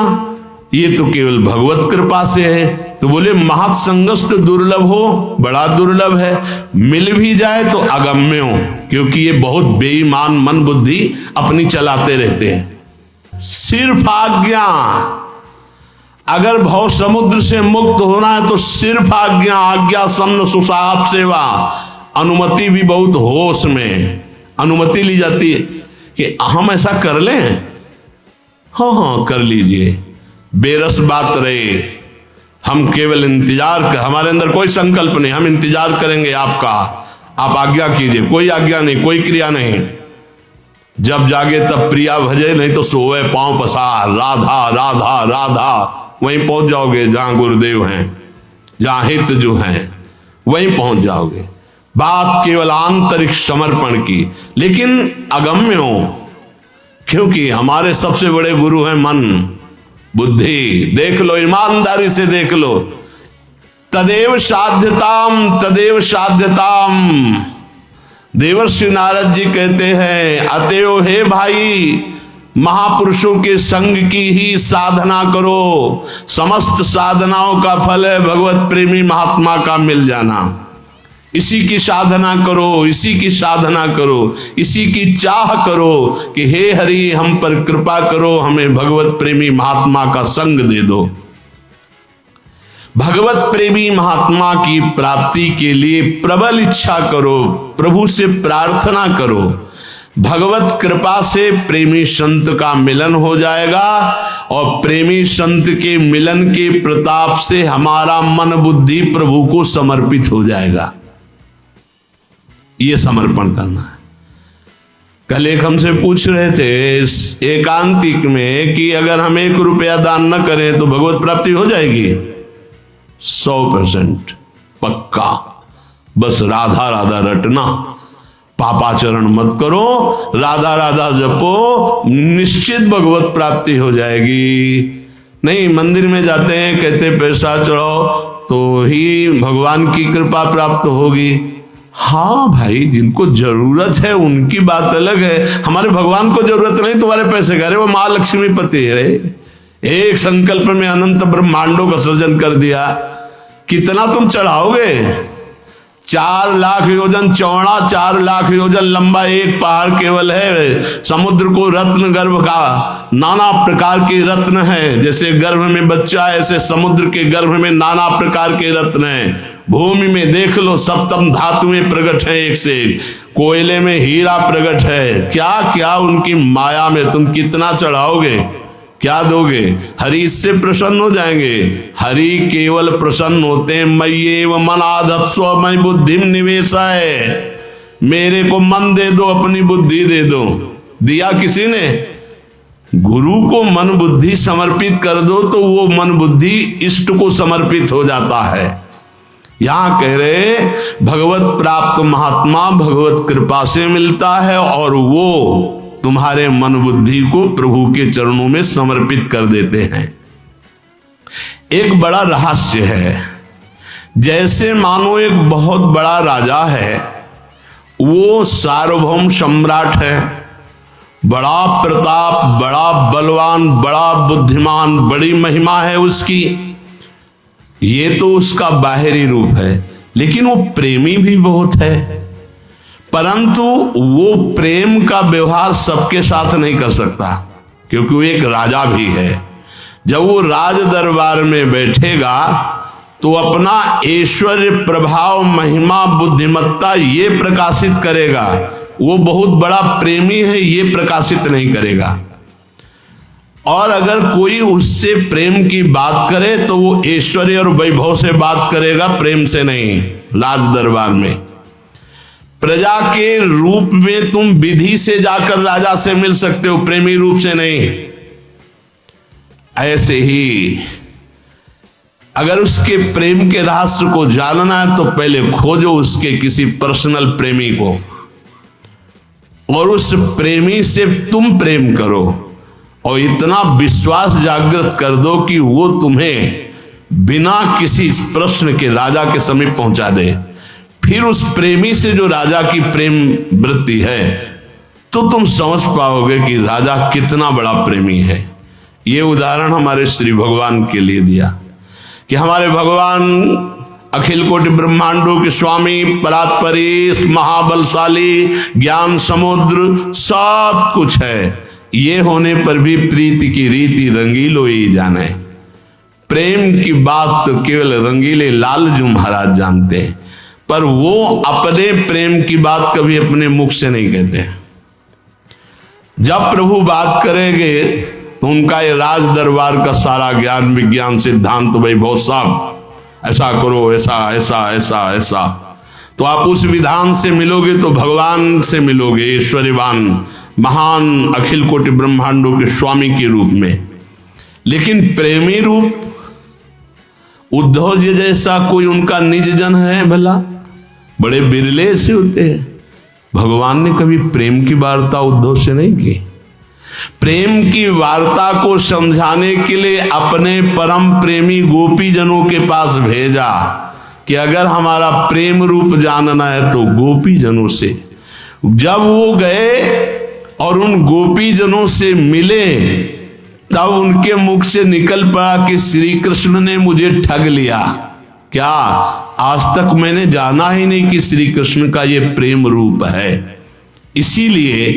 ये तो केवल भगवत कृपा से है। तो बोले महत्संगस्तु दुर्लभ हो, बड़ा दुर्लभ है। मिल भी जाए तो अगम्य हो, क्योंकि ये बहुत बेईमान मन बुद्धि अपनी चलाते रहते हैं। सिर्फ आज्ञा, अगर भव समुद्र से मुक्त होना है तो सिर्फ आज्ञा, आज्ञा सम्न सुसाप सेवा। अनुमति भी बहुत होश में अनुमति ली जाती है कि हम ऐसा कर लें, हाँ हाँ कर लीजिए, बेरस बात रहे, हम केवल इंतजार कर, हमारे अंदर कोई संकल्प नहीं, हम इंतजार करेंगे आपका, आप आज्ञा कीजिए। कोई आज्ञा नहीं, कोई क्रिया नहीं। जब जागे तब प्रिया भजे, नहीं तो सोए पांव पसार, राधा राधा राधा। वहीं पहुंच जाओगे जहां गुरुदेव हैं, जहां हित जो हैं, वहीं पहुंच जाओगे। बात केवल आंतरिक समर्पण की, लेकिन अगम्य हो, क्योंकि हमारे सबसे बड़े गुरु हैं मन बुद्धि। देख लो, ईमानदारी से देख लो। तदेव साध्यताम, तदेव साध्यताम। देवर्षि नारद जी कहते हैं, अतएव हे भाई, महापुरुषों के संग की ही साधना करो। समस्त साधनाओं का फल है भगवत प्रेमी महात्मा का मिल जाना। इसी की साधना करो, इसी की साधना करो, इसी की चाह करो कि हे हरि हम पर कृपा करो, हमें भगवत प्रेमी महात्मा का संग दे दो। भगवत प्रेमी महात्मा की प्राप्ति के लिए प्रबल इच्छा करो, प्रभु से प्रार्थना करो। भगवत कृपा से प्रेमी संत का मिलन हो जाएगा और प्रेमी संत के मिलन के प्रताप से हमारा मन बुद्धि प्रभु को समर्पित हो जाएगा। ये समर्पण करना है। कल एक हमसे पूछ रहे थे एकांतिक में कि अगर हम 1 रुपया दान न करें तो भगवत प्राप्ति हो जाएगी? 100% पक्का। बस राधा राधा रटना, पापाचरण मत करो, राधा राधा जपो, निश्चित भगवत प्राप्ति हो जाएगी। नहीं, मंदिर में जाते हैं, कहते पैसा चढ़ाओ तो ही भगवान की कृपा प्राप्त होगी। हाँ भाई, जिनको जरूरत है उनकी बात अलग है। हमारे भगवान को जरूरत नहीं तुम्हारे पैसे का, वो माँ लक्ष्मी पति है रे। एक संकल्प में अनंत ब्रह्मांडों का सृजन कर दिया। कितना तुम चढ़ाओगे? 4 लाख योजन चौड़ा, 4 लाख योजन लंबा एक पहाड़ केवल है। समुद्र को रत्न गर्भ का, नाना प्रकार के रत्न है। जैसे गर्भ में बच्चा है, ऐसे समुद्र के गर्भ में नाना प्रकार के रत्न हैं। भूमि में देख लो सप्तम धातुएं प्रकट है एक से एक, कोयले में हीरा प्रकट है, क्या क्या उनकी माया में तुम कितना चढ़ाओगे, क्या दोगे? हरि इससे प्रसन्न हो जाएंगे। हरि केवल प्रसन्न होते हैं मय्येव मनाधत्स्व, मैं बुद्धि निवेशाय, मेरे को मन दे दो, अपनी बुद्धि दे दो। दिया किसी ने? गुरु को मन बुद्धि समर्पित कर दो तो वो मन बुद्धि इष्ट को समर्पित हो जाता है। यहां कह रहे भगवत प्राप्त महात्मा भगवत कृपा से मिलता है और वो तुम्हारे मन बुद्धि को प्रभु के चरणों में समर्पित कर देते हैं। एक बड़ा रहस्य है, जैसे मानो एक बहुत बड़ा राजा है, वो सार्वभौम सम्राट है, बड़ा प्रताप, बड़ा बलवान, बड़ा बुद्धिमान, बड़ी महिमा है उसकी, ये तो उसका बाहरी रूप है, लेकिन वो प्रेमी भी बहुत है। परंतु वो प्रेम का व्यवहार सबके साथ नहीं कर सकता, क्योंकि वो एक राजा भी है। जब वो राज दरबार में बैठेगा तो अपना ऐश्वर्य, प्रभाव, महिमा, बुद्धिमत्ता ये प्रकाशित करेगा। वो बहुत बड़ा प्रेमी है ये प्रकाशित नहीं करेगा। और अगर कोई उससे प्रेम की बात करे तो वो ऐश्वर्य और वैभव से बात करेगा, प्रेम से नहीं। राज दरबार में प्रजा के रूप में तुम विधि से जाकर राजा से मिल सकते हो, प्रेमी रूप से नहीं। ऐसे ही अगर उसके प्रेम के रहस्य को जानना है तो पहले खोजो उसके किसी पर्सनल प्रेमी को, और उस प्रेमी से तुम प्रेम करो और इतना विश्वास जागृत कर दो कि वो तुम्हें बिना किसी प्रश्न के राजा के समीप पहुंचा दे। फिर उस प्रेमी से जो राजा की प्रेम वृत्ति है तो तुम समझ पाओगे कि राजा कितना बड़ा प्रेमी है। ये उदाहरण हमारे श्री भगवान के लिए दिया कि हमारे भगवान अखिल कोटि ब्रह्मांडों के स्वामी, परात्परीश, महाबलशाली, ज्ञान समुद्र, सब कुछ है। ये होने पर भी प्रीति की रीति रंगीलो ही जाने। प्रेम की बात तो केवल रंगीले लालजू महाराज जानते हैं, पर वो अपने प्रेम की बात कभी अपने मुख से नहीं कहते। जब प्रभु बात करेंगे तो उनका ये राज दरबार का सारा ज्ञान, विज्ञान, सिद्धांत, वैभव सब, ऐसा करो, ऐसा ऐसा ऐसा ऐसा, तो आप उस विधान से मिलोगे तो भगवान से मिलोगे, ऐश्वर्यवान, महान, अखिल कोटि ब्रह्मांडों के स्वामी के रूप में। लेकिन प्रेमी रूप उद्धव जी जैसा कोई उनका निज जन है भला? बड़े बिरले से होते हैं। भगवान ने कभी प्रेम की वार्ता उद्धव से नहीं की। प्रेम की वार्ता को समझाने के लिए अपने परम प्रेमी गोपी जनों के पास भेजा कि अगर हमारा प्रेम रूप जानना है तो गोपी जनों से। जब वो गए और उन गोपी जनों से मिले तब उनके मुख से निकल पड़ा कि श्री कृष्ण ने मुझे ठग लिया। क्या आज तक मैंने जाना ही नहीं कि श्री कृष्ण का ये प्रेम रूप है। इसीलिए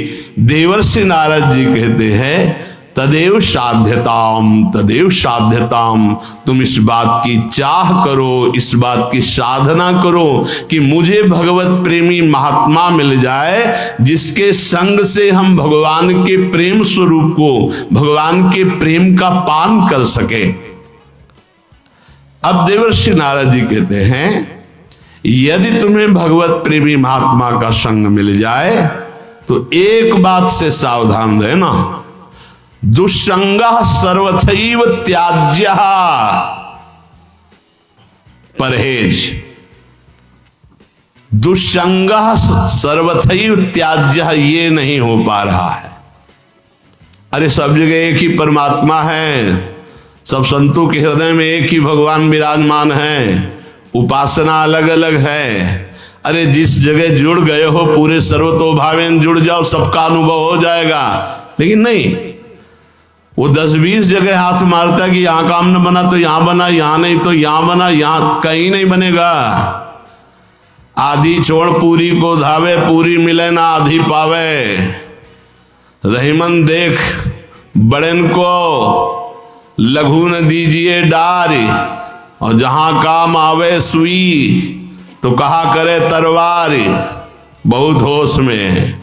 देवर्षि नारद जी कहते हैं तदेव साध्यताम, तदेव साध्यताम, तुम इस बात की चाह करो, इस बात की साधना करो कि मुझे भगवत प्रेमी महात्मा मिल जाए जिसके संग से हम भगवान के प्रेम स्वरूप को, भगवान के प्रेम का पान कर सके। अब देवर्षि नारद जी कहते हैं यदि तुम्हें भगवत प्रेमी महात्मा का संग मिल जाए तो एक बात से सावधान रहना, दुष्संगः सर्वथैव त्याज्यः, परहेज। दुष्संगः सर्वथैव त्याज्यः ये नहीं हो पा रहा है। अरे सब जगह एक ही परमात्मा है, सब संतों के हृदय में एक ही भगवान विराजमान है, उपासना अलग अलग है। अरे जिस जगह जुड़ गए हो पूरे सर्वतोभावेन जुड़ जाओ, सबका अनुभव हो जाएगा। लेकिन नहीं, वो 10-20 जगह हाथ मारता है कि यहां काम न बना तो यहां बना, यहां नहीं तो यहां बना, यहां कहीं नहीं बनेगा। आधी छोड़ पूरी को धावे, पूरी मिले ना आधी पावे। रहीमन देख बड़न को लघु न दीजिए डार, और जहां काम आवे सुई तो कहा करे तलवार, बहुत होश में।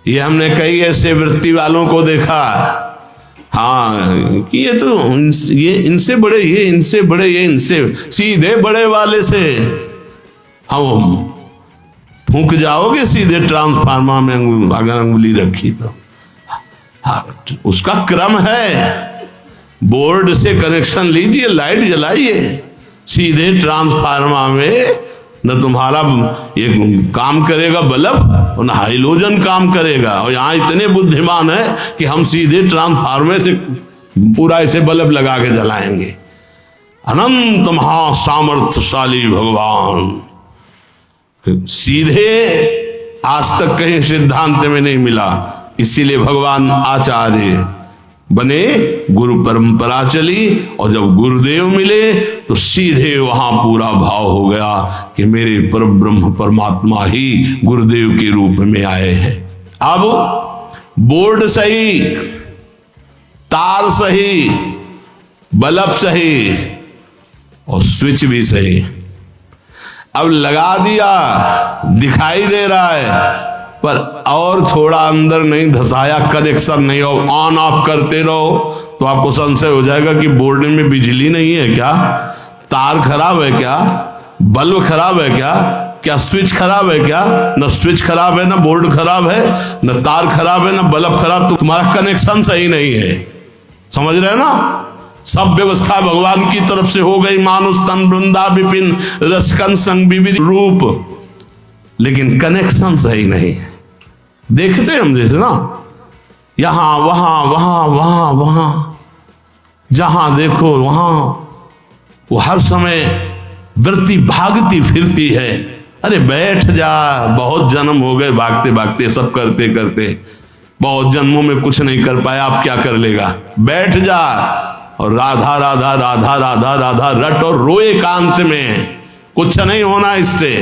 ये हमने कई ऐसे वृत्ति वालों को देखा, हाँ कि ये तो ये इनसे बड़े, ये इनसे बड़े, ये इनसे सीधे बड़े वाले से हम फूंक जाओगे सीधे ट्रांसफार्मर में अगर अंगुली रखी तो। हाँ, उसका क्रम है, बोर्ड से कनेक्शन लीजिए, लाइट जलाइए, सीधे ट्रांसफार्मर में न तुम्हारा ये काम करेगा बल्ब और न हाइलोजन काम करेगा। और यहाँ इतने बुद्धिमान है कि हम सीधे ट्रांसफार्मर से पूरा ऐसे बल्ब लगा के जलाएंगे। अनंत महासामर्थ्यशाली भगवान सीधे आज तक कहीं सिद्धांत में नहीं मिला, इसीलिए भगवान आचार्य बने, गुरु परंपरा चली, और जब गुरुदेव मिले तो सीधे वहां पूरा भाव हो गया कि मेरे परब्रह्म परमात्मा ही गुरुदेव के रूप में आए हैं। अब बोर्ड सही, तार सही, बल्ब सही और स्विच भी सही, अब लगा दिया, दिखाई दे रहा है, पर और थोड़ा अंदर नहीं धसाया, कनेक्शन नहीं हो, ऑन ऑफ करते रहो तो आपको संशय हो जाएगा कि बोर्ड में बिजली नहीं है क्या, तार खराब है क्या, बल्ब खराब है क्या, क्या स्विच खराब है क्या? न स्विच खराब है, न बोर्ड खराब है, न तार खराब है, न बल्ब खराब, तो तुम्हारा कनेक्शन सही नहीं है। समझ रहे ना? सब व्यवस्था भगवान की तरफ से हो गई, मानुष तन वृंदा विपिन रसकन संग विविध रूप, लेकिन कनेक्शन सही नहीं है। देखते हम जैसे ना, यहां वहां वहां वहां वहां, जहां देखो वहां वो हर समय वृत्ति भागती फिरती है। अरे बैठ जा, बहुत जन्म हो गए भागते भागते, सब करते करते, बहुत जन्मों में कुछ नहीं कर पाया, अब क्या कर लेगा, बैठ जा और राधा राधा राधा राधा राधा रट और रो एकांत में। कुछ नहीं होना इससे,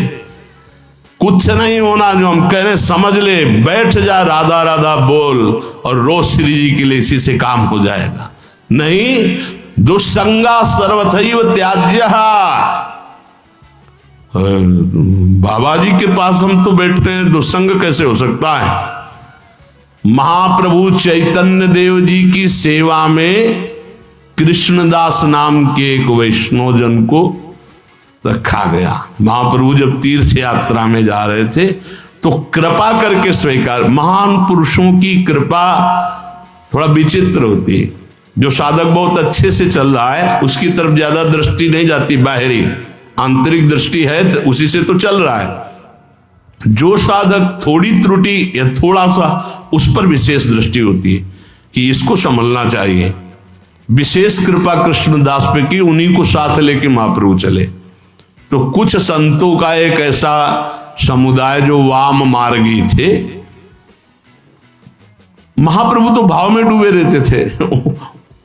कुछ नहीं होना, जो हम कह रहे समझ ले, बैठ जा, राधा राधा बोल और रो श्री जी के लिए, इसी से काम हो जाएगा। नहीं, दुस्संगा सर्वथैव त्याज्य। बाबा जी के पास हम तो बैठते हैं, दुस्संग कैसे हो सकता है? महाप्रभु चैतन्य देव जी की सेवा में कृष्णदास नाम के एक वैष्णव जन को रखा गया। महाप्रभु जब तीर्थ यात्रा में जा रहे थे तो कृपा करके स्वीकार, महान पुरुषों की कृपा थोड़ा विचित्र होती है। जो साधक बहुत अच्छे से चल रहा है उसकी तरफ ज्यादा दृष्टि नहीं जाती, बाहरी आंतरिक दृष्टि है तो उसी से तो चल रहा है। जो साधक थोड़ी त्रुटि या थोड़ा सा, उस पर विशेष दृष्टि होती है कि इसको संभलना चाहिए। विशेष कृपा कृष्णदास पे की, उन्हीं को साथ लेके महाप्रभु चले। तो कुछ संतों का एक ऐसा समुदाय जो वाम मार्गी थे, महाप्रभु तो भाव में डूबे रहते थे,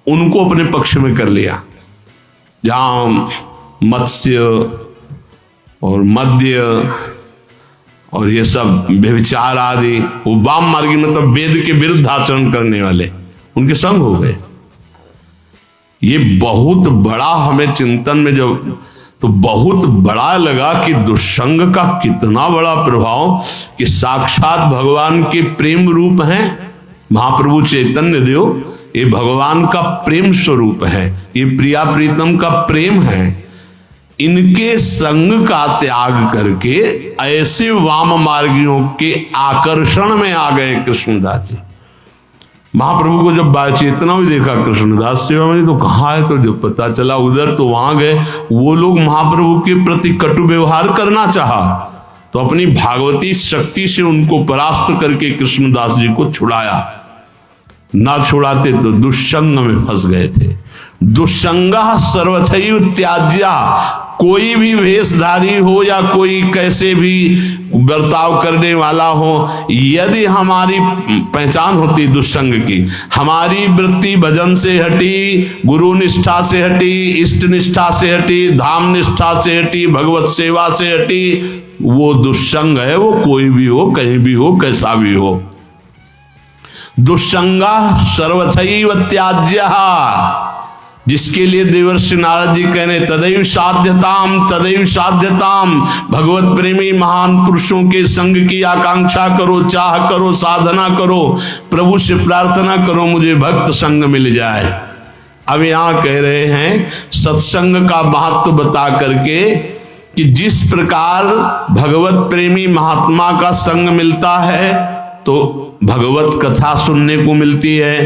उनको अपने पक्ष में कर लिया। जहां मत्स्य और मद्य और ये सब व्यभिचार आदि, वो वाम मार्गी मतलब वेद के विरुद्ध आचरण करने वाले, उनके संग हो गए। ये बहुत बड़ा हमें चिंतन में जब तो बहुत बड़ा लगा कि दुष्संग का कितना बड़ा प्रभाव, कि साक्षात भगवान के प्रेम रूप हैं महाप्रभु चैतन्य देव। ये भगवान का प्रेम स्वरूप है, ये प्रिया प्रीतम का प्रेम है। इनके संग का त्याग करके ऐसे वाम मार्गियों के आकर्षण में आ गए कृष्णदास जी। महाप्रभु को जब चेतना भी देखा कृष्णदास सेवा में, तो कहाँ है, तो जब पता चला उधर, तो वहां गए। वो लोग महाप्रभु के प्रति कटु व्यवहार करना चाहा, तो अपनी भागवती शक्ति से उनको परास्त करके कृष्णदास जी को छुड़ाया। ना छुड़ाते तो दुष्संग में फंस गए थे। दुष्संगा सर्वथैव त्याज्या। कोई भी वेशधारी हो या कोई कैसे भी बर्ताव करने वाला हो, यदि हमारी पहचान होती दुष्संग की, हमारी वृत्ति भजन से हटी, गुरु निष्ठा से हटी, इष्ट निष्ठा से हटी, धाम निष्ठा से हटी, भगवत सेवा से हटी, वो दुष्संग है। वो कोई भी हो, कहीं भी हो, कैसा भी हो। दुष्संगा सर्वथैव त्याज्यः। जिसके लिए देवर्षि नारद जी कह रहे तदैव साध्यताम। भगवत प्रेमी महान पुरुषों के संग की आकांक्षा करो, चाह करो, साधना करो, प्रभु से प्रार्थना करो मुझे भक्त संग मिल जाए। अब यहां कह रहे हैं सत्संग का महत्व बता करके कि जिस प्रकार भगवत प्रेमी महात्मा का संग मिलता है तो भगवत कथा सुनने को मिलती है,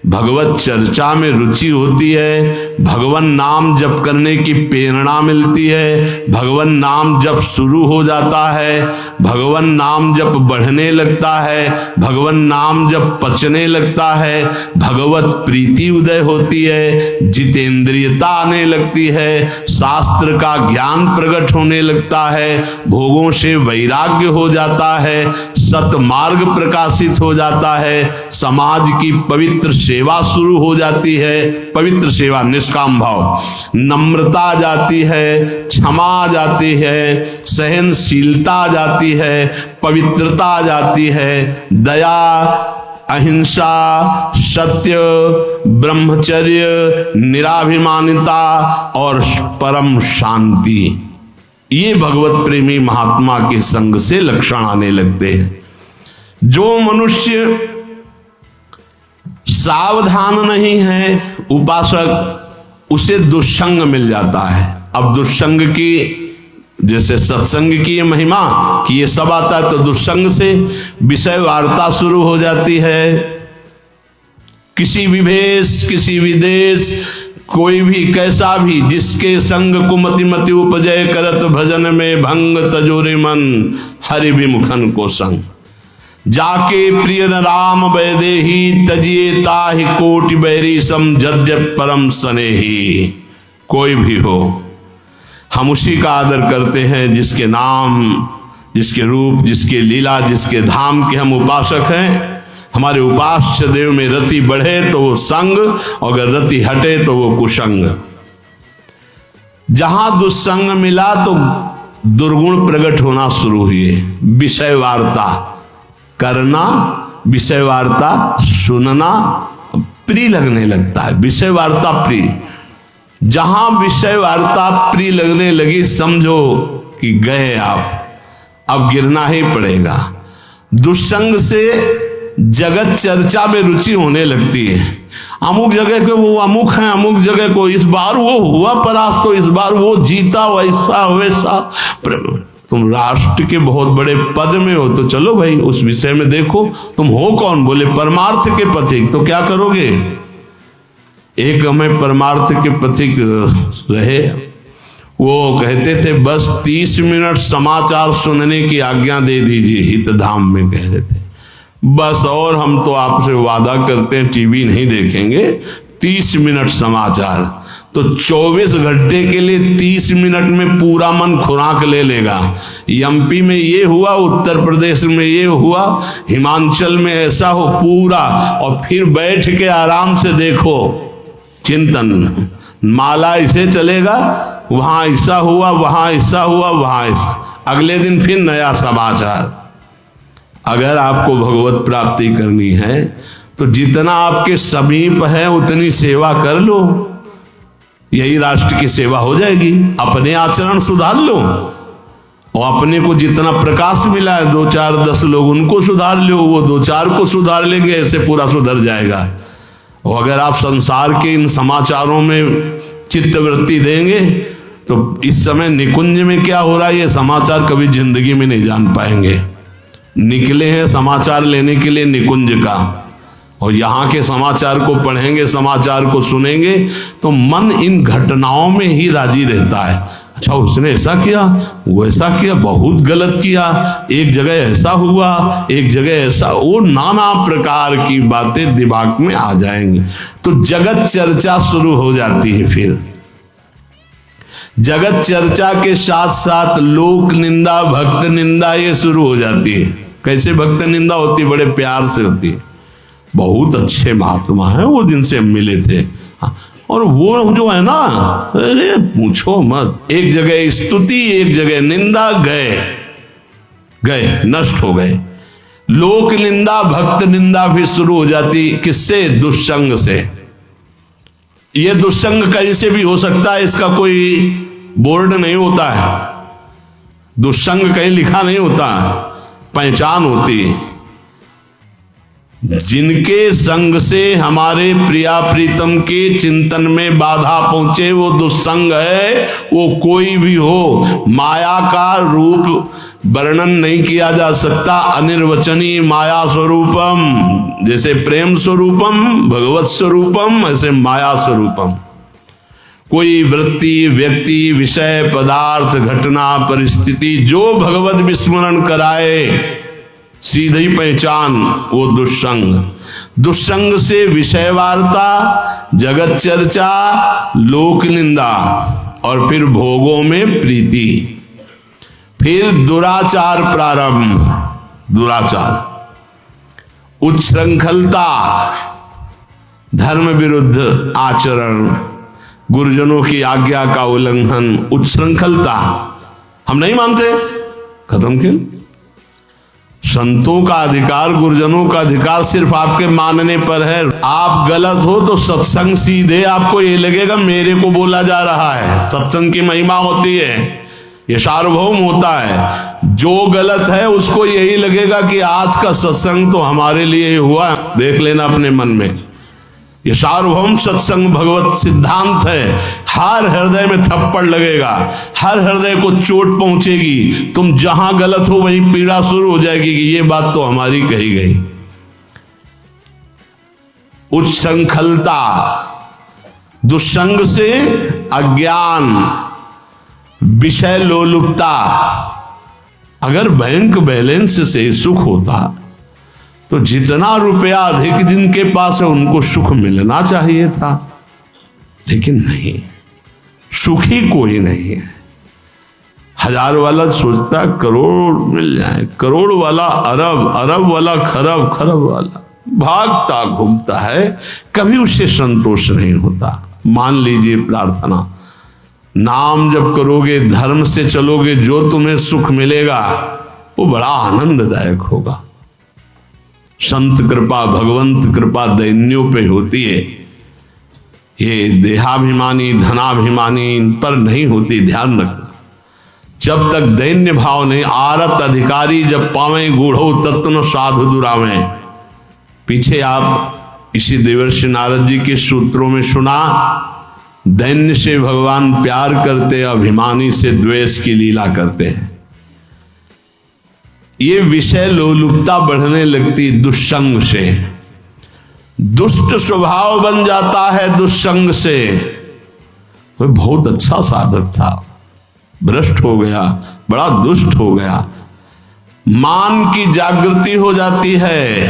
भगवत चर्चा में रुचि होती है, भगवान नाम जप करने की प्रेरणा मिलती है, भगवान नाम जप शुरू हो जाता है, भगवान नाम जप बढ़ने लगता है, भगवान नाम जप पचने लगता है, भगवत प्रीति उदय होती है, जितेंद्रियता आने लगती है, शास्त्र का ज्ञान प्रकट होने लगता है, भोगों से वैराग्य हो जाता है, सतमार्ग प्रकाशित हो जाता है, समाज की पवित्र सेवा शुरू हो जाती है। पवित्र सेवा निष्काम भाव, नम्रता आ जाती है, क्षमा आ जाती है, सहनशीलता आ जाती है, पवित्रता आ जाती है, दया, अहिंसा, सत्य, ब्रह्मचर्य, निराभिमानिता और परम शांति, ये भगवत प्रेमी महात्मा के संग से लक्षण आने लगते हैं। जो मनुष्य सावधान नहीं है उपासक, उसे दुष्संग मिल जाता है। अब दुष्संग की, जैसे सत्संग की ये महिमा कि ये सब आता है, तो दुष्संग से विषय वार्ता शुरू हो जाती है। किसी विभेष, किसी विदेश, कोई भी कैसा भी, जिसके संग कुमति मति उपजय करत भजन में भंग तजोरे मन हरि विमुखन को संग। जाके प्रिय न राम वैदेही तजिए ताहि कोटि बैरी सम जद्य परम स्नेही। कोई भी हो, हम उसी का आदर करते हैं जिसके नाम, जिसके रूप, जिसके लीला, जिसके धाम के हम उपासक हैं। हमारे उपास्य देव में रति बढ़े तो वो संग, और अगर रति हटे तो वो कुसंग। जहां दुस्संग मिला तो दुर्गुण प्रकट होना शुरू हुए। विषय वार्ता करना, विषय वार्ता सुनना प्रिय लगने लगता है। विषय वार्ता प्रिय, जहां विषय वार्ता प्रिय लगने लगी समझो कि गए आप, अब गिरना ही पड़ेगा। दुस्संग से जगत चर्चा में रुचि होने लगती है। अमुक जगह के वो अमुक है, अमुक जगह को इस बार वो हुआ परास्त, तो इस बार वो जीता, वैसा वैसा। तुम राष्ट्र के बहुत बड़े पद में हो तो चलो भाई उस विषय में देखो, तुम हो कौन? बोले परमार्थ के पथिक। तो क्या करोगे? एक हमें परमार्थ के पथिक रहे, वो कहते थे बस 30 मिनट समाचार सुनने की आज्ञा दे दीजिए, हितधाम में कह रहे थे बस, और हम तो आपसे वादा करते हैं टीवी नहीं देखेंगे, 30 मिनट समाचार। तो 24 घंटे के लिए 30 मिनट में पूरा मन खुराक ले लेगा। एमपी में ये हुआ, उत्तर प्रदेश में ये हुआ, हिमाचल में ऐसा हो पूरा, और फिर बैठ के आराम से देखो चिंतन, माला ऐसे चलेगा, वहां ऐसा हुआ, वहां ऐसा हुआ, वहां ऐसा, अगले दिन फिर नया समाचार। अगर आपको भगवत प्राप्ति करनी है तो जितना आपके समीप है उतनी सेवा कर लो, यही राष्ट्र की सेवा हो जाएगी। अपने आचरण सुधार लो, और अपने को जितना प्रकाश मिला है 2 4 10 लोग उनको सुधार लो, वो 2 4 को सुधार लेंगे, ऐसे पूरा सुधर जाएगा। और अगर आप संसार के इन समाचारों में चित्तवृत्ति देंगे तो इस समय निकुंज में क्या हो रहा है ये समाचार कभी जिंदगी में नहीं जान पाएंगे। निकले हैं समाचार लेने के लिए निकुंज का, और यहाँ के समाचार को पढ़ेंगे, समाचार को सुनेंगे तो मन इन घटनाओं में ही राजी रहता है। अच्छा उसने ऐसा किया, वो ऐसा किया, बहुत गलत किया, एक जगह ऐसा हुआ, एक जगह ऐसा, वो नाना प्रकार की बातें दिमाग में आ जाएंगी। तो जगत चर्चा शुरू हो जाती है। फिर जगत चर्चा के साथ साथ लोक निंदा, भक्त निंदा ये शुरू हो जाती है। कैसे भक्त निंदा होती? बड़े प्यार से होती है। बहुत अच्छे महात्मा हैं वो जिनसे हम मिले थे, और वो जो है ना, अरे पूछो मत, एक जगह स्तुति, एक जगह निंदा, गए नष्ट हो गए। लोक निंदा, भक्त निंदा भी शुरू हो जाती। किससे? दुष्संग से। ये दुष्संग कहीं से भी हो सकता है, इसका कोई बोर्ड नहीं होता है, दुष्संग कहीं लिखा नहीं होता, पहचान होती है। जिनके संग से हमारे प्रिया प्रीतम के चिंतन में बाधा पहुंचे वो दुष्संग है। वो कोई भी हो, माया का रूप वर्णन नहीं किया जा सकता। अनिर्वचनीय माया स्वरूपम, जैसे प्रेम स्वरूपम भगवत स्वरूपम, ऐसे माया स्वरूपम। कोई वृत्ति, व्यक्ति, विषय, पदार्थ, घटना, परिस्थिति जो भगवत विस्मरण कराए सीधी पहचान, वो दुष्संग। दुष्संग से विषय वार्ता, जगत चर्चा, लोक निंदा और फिर भोगों में प्रीति, फिर दुराचार प्रारंभ। दुराचार, उच्छृंखलता, धर्म विरुद्ध आचरण, गुरुजनों की आज्ञा का उल्लंघन, उच्छृंखलता। हम नहीं मानते, खत्म क्यों? संतों का अधिकार, गुरुजनों का अधिकार सिर्फ आपके मानने पर है। आप गलत हो तो सत्संग सीधे आपको ये लगेगा मेरे को बोला जा रहा है। सत्संग की महिमा होती है, ये सार्वभौम होता है। जो गलत है उसको यही लगेगा कि आज का सत्संग तो हमारे लिए हुआ, देख लेना अपने मन में। ये सार्वभौम सत्संग भगवत सिद्धांत है। हर हृदय में थप्पड़ लगेगा, हर हृदय को चोट पहुंचेगी। तुम जहां गलत हो वहीं पीड़ा शुरू हो जाएगी कि ये बात तो हमारी कही गई। उच्छृंखलता, दुष्संग से अज्ञान, विषय लोलुपता। अगर बैंक बैलेंस से सुख होता तो जितना रुपया अधिक जिनके पास है उनको सुख मिलना चाहिए था, लेकिन नहीं, सुखी कोई नहीं है। 1000 वाला सोचता करोड़ मिल जाए, करोड़ वाला अरब, अरब वाला खरब, खरब वाला भागता घूमता है, कभी उसे संतोष नहीं होता। मान लीजिए प्रार्थना, नाम जब करोगे, धर्म से चलोगे, जो तुम्हें सुख मिलेगा वो बड़ा आनंददायक होगा। संत कृपा, भगवंत कृपा दैन्यों पे होती है। ये देहाभिमानी, धनाभिमानी इन पर नहीं होती, ध्यान रखना। जब तक दैन्य भाव नहीं, आरत अधिकारी जब पावे गूढ़ो तत्व साधु दुरावे। पीछे आप इसी देवर्षि नारद जी के सूत्रों में सुना, दैन्य से भगवान प्यार करते, अभिमानी से द्वेष की लीला करते हैं। ये विषय लोलुपता बढ़ने लगती दुष्संग से। दुष्ट स्वभाव बन जाता है दुष्संग से। वह बहुत अच्छा साधक था, भ्रष्ट हो गया, बड़ा दुष्ट हो गया। मान की जागृति हो जाती है,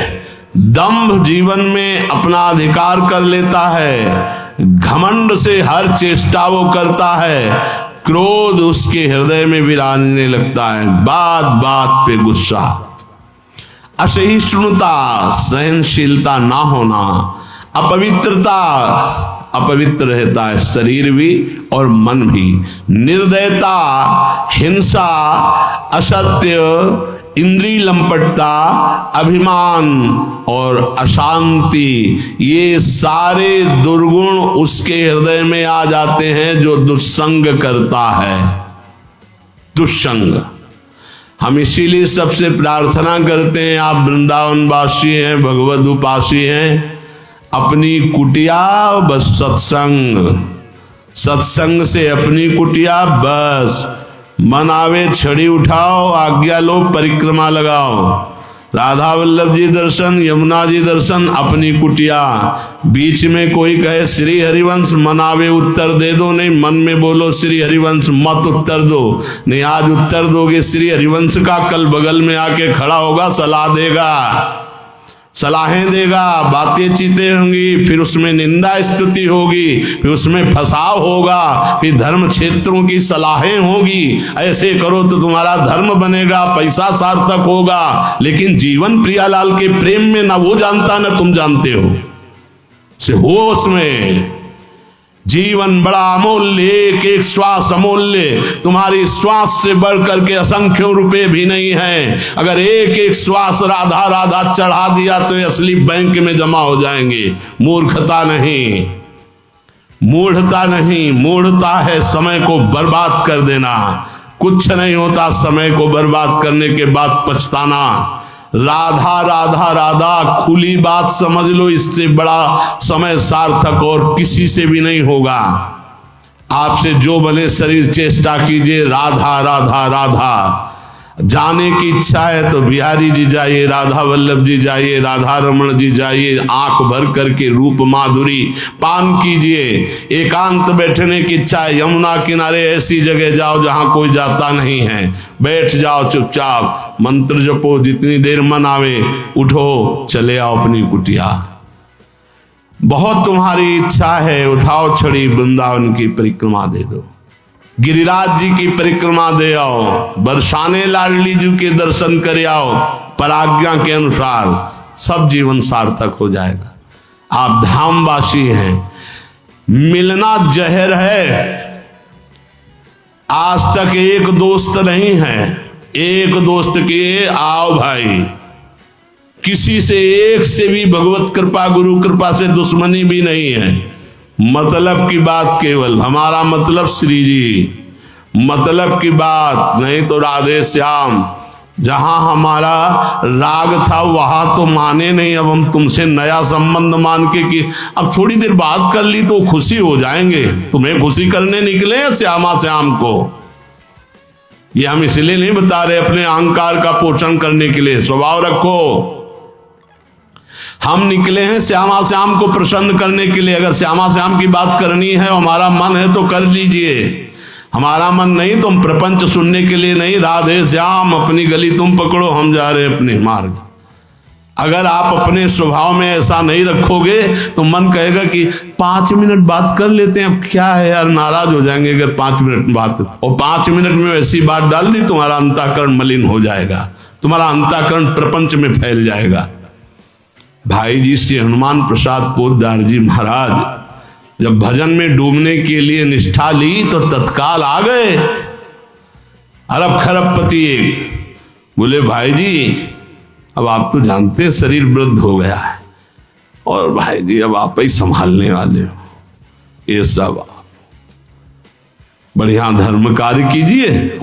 दंभ जीवन में अपना अधिकार कर लेता है, घमंड से हर चेष्टा वो करता है, क्रोध उसके हृदय में विराजने लगता है, बात बात पे गुस्सा, असहिष्णुता, सहनशीलता ना होना, अपवित्रता, अपवित्र रहता है शरीर भी और मन भी, निर्दयता, हिंसा, असत्य, इंद्रिय लंपटता, अभिमान और अशांति, ये सारे दुर्गुण उसके हृदय में आ जाते हैं जो दुष्संग करता है। दुष्संग। हम इसीलिए सबसे प्रार्थना करते हैं, आप वृंदावन वासी हैं, भगवद उपासी हैं, अपनी कुटिया बस सत्संग, सत्संग से अपनी कुटिया बस, मन आवे छड़ी उठाओ, आज्ञा लो, परिक्रमा लगाओ, राधा वल्लभ जी दर्शन, यमुना जी दर्शन, अपनी कुटिया। बीच में कोई कहे श्री हरिवंश, मन आवे उत्तर दे दो, नहीं मन में बोलो श्री हरिवंश, मत उत्तर दो। नहीं आज उत्तर दोगे श्री हरिवंश का, कल बगल में आके खड़ा होगा, सलाह देगा, सलाहें देगा, बातें चीतें होंगी, फिर उसमें निंदा स्तुति होगी, फिर उसमें फसाव होगा, फिर धर्म क्षेत्रों की सलाहें होगी, ऐसे करो तो तुम्हारा धर्म बनेगा, पैसा सार्थक होगा। लेकिन जीवन प्रियालाल के प्रेम में ना वो जानता ना तुम जानते हो, से होश में जीवन बड़ा अमूल्य, एक एक श्वास अमूल्य, तुम्हारी श्वास से बढ़ करके असंख्य रुपए भी नहीं है। अगर एक एक श्वास राधा राधा चढ़ा दिया तो असली बैंक में जमा हो जाएंगे। मूर्खता नहीं, मूढ़ता नहीं, मूढ़ता है समय को बर्बाद कर देना। कुछ नहीं होता समय को बर्बाद करने के बाद पछताना। राधा राधा राधा, खुली बात समझ लो, इससे बड़ा समय सार्थक और किसी से भी नहीं होगा। आपसे जो बने शरीर चेष्टा कीजिए, राधा राधा राधा। जाने की इच्छा है तो बिहारी जी जाइए, राधा वल्लभ जी जाइए, राधा रमण जी जाइए, आंख भर करके रूप माधुरी पान कीजिए। एकांत बैठने की इच्छा है, यमुना किनारे ऐसी जगह जाओ जहां कोई जाता नहीं है, बैठ जाओ चुपचाप, मंत्र जपो, जितनी देर मन आवे, उठो चले आओ अपनी कुटिया। बहुत तुम्हारी इच्छा है, उठाओ छड़ी, वृंदावन की परिक्रमा दे दो, गिरिराज जी की परिक्रमा दे आओ, बरसाने लाडली जी के दर्शन कर आओ, पर आज्ञा के अनुसार सब जीवन सार्थक हो जाएगा। आप धामवासी हैं, मिलना जहर है। आज तक एक दोस्त नहीं है, एक दोस्त के आओ भाई, किसी से एक से भी भगवत कृपा गुरु कृपा से दुश्मनी भी नहीं है। मतलब की बात, केवल हमारा मतलब श्री जी, मतलब की बात, नहीं तो राधे श्याम। जहां हमारा राग था वहां तो माने नहीं, अब हम तुमसे नया संबंध मान के कि अब थोड़ी देर बात कर ली तो खुशी हो जाएंगे। तुम्हें खुशी करने निकले हैं श्यामा श्याम को? ये हम इसलिए नहीं बता रहे, अपने अहंकार का पोषण करने के लिए। स्वभाव रखो, हम निकले हैं श्यामा श्याम को प्रसन्न करने के लिए। अगर श्यामा श्याम की बात करनी है, हमारा मन है तो कर लीजिए, हमारा मन नहीं तो हम प्रपंच सुनने के लिए नहीं। राधे श्याम, अपनी गली तुम पकड़ो, हम जा रहे हैं अपने मार्ग। अगर आप अपने स्वभाव में ऐसा नहीं रखोगे तो मन कहेगा कि 5 मिनट बात कर लेते हैं, अब क्या है यार, नाराज हो जाएंगे अगर 5 मिनट बात, और 5 मिनट में ऐसी बात डाल दी, तुम्हारा अंतःकरण मलिन हो जाएगा, तुम्हारा अंतःकरण प्रपंच में फैल जाएगा। भाई जी श्री हनुमान प्रसाद पोद्दार जी महाराज जब भजन में डूबने के लिए निष्ठा ली तो तत्काल आ गए अरब खरबपति। एक बोले भाई जी अब आप तो जानते हैं शरीर वृद्ध हो गया है, और भाई जी अब आप ही संभालने वाले हो, ये सब बढ़िया धर्म कार्य कीजिए।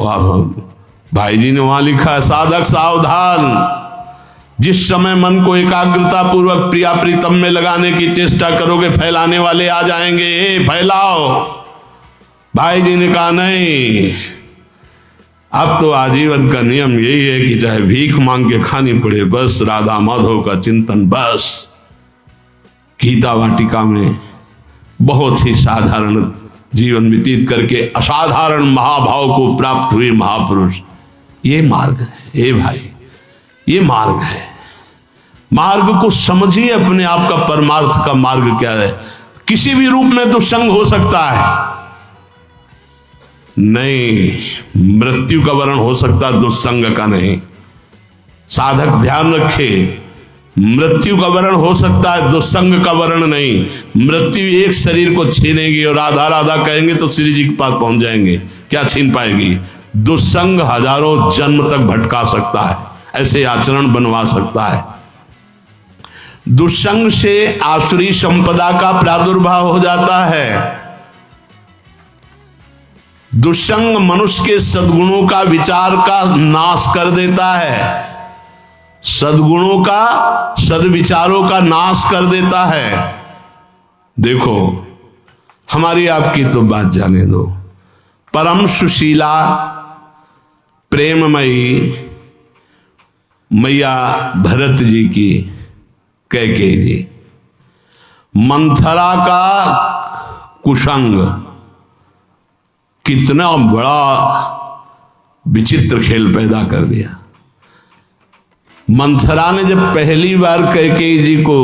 भाई जी ने वहां लिखा है, साधक सावधान, जिस समय मन को एकाग्रता पूर्वक प्रिया प्रीतम में लगाने की चेष्टा करोगे, फैलाने वाले आ जाएंगे, ए फैलाओ। भाई जी ने कहा नहीं, अब तो आजीवन का नियम यही है कि चाहे भीख मांग के खानी पड़े, बस राधा माधव का चिंतन बस। गीता वाटिका में बहुत ही साधारण जीवन व्यतीत करके असाधारण महाभाव को प्राप्त हुए महापुरुष। ये मार्ग है, ए भाई ये मार्ग है। मार्ग को समझिए, अपने आप का परमार्थ का मार्ग क्या है। किसी भी रूप में दुष्संग हो सकता है, नहीं मृत्यु का वर्ण हो सकता है, दुष्संग का नहीं। साधक ध्यान रखे, मृत्यु का वर्ण हो सकता है, दुष्संग का वर्ण नहीं। मृत्यु एक शरीर को छीनेगी और राधा राधा कहेंगे तो श्री जी के पास पहुंच जाएंगे, क्या छीन पाएगी। दुष्संग हजारों जन्म तक भटका सकता है, ऐसे आचरण बनवा सकता है। दुष्संग से आसुरी संपदा का प्रादुर्भाव हो जाता है। दुष्संग मनुष्य के सद्गुणों का विचार का नाश कर देता है, सद्गुणों का सद्विचारों का नाश कर देता है। देखो हमारी आपकी तो बात जाने दो, परम सुशीला प्रेममयी मैया भरत जी की कैकेयी जी, मंथरा का कुसंग कितना बड़ा विचित्र खेल पैदा कर दिया। मंथरा ने जब पहली बार कैकेयी जी को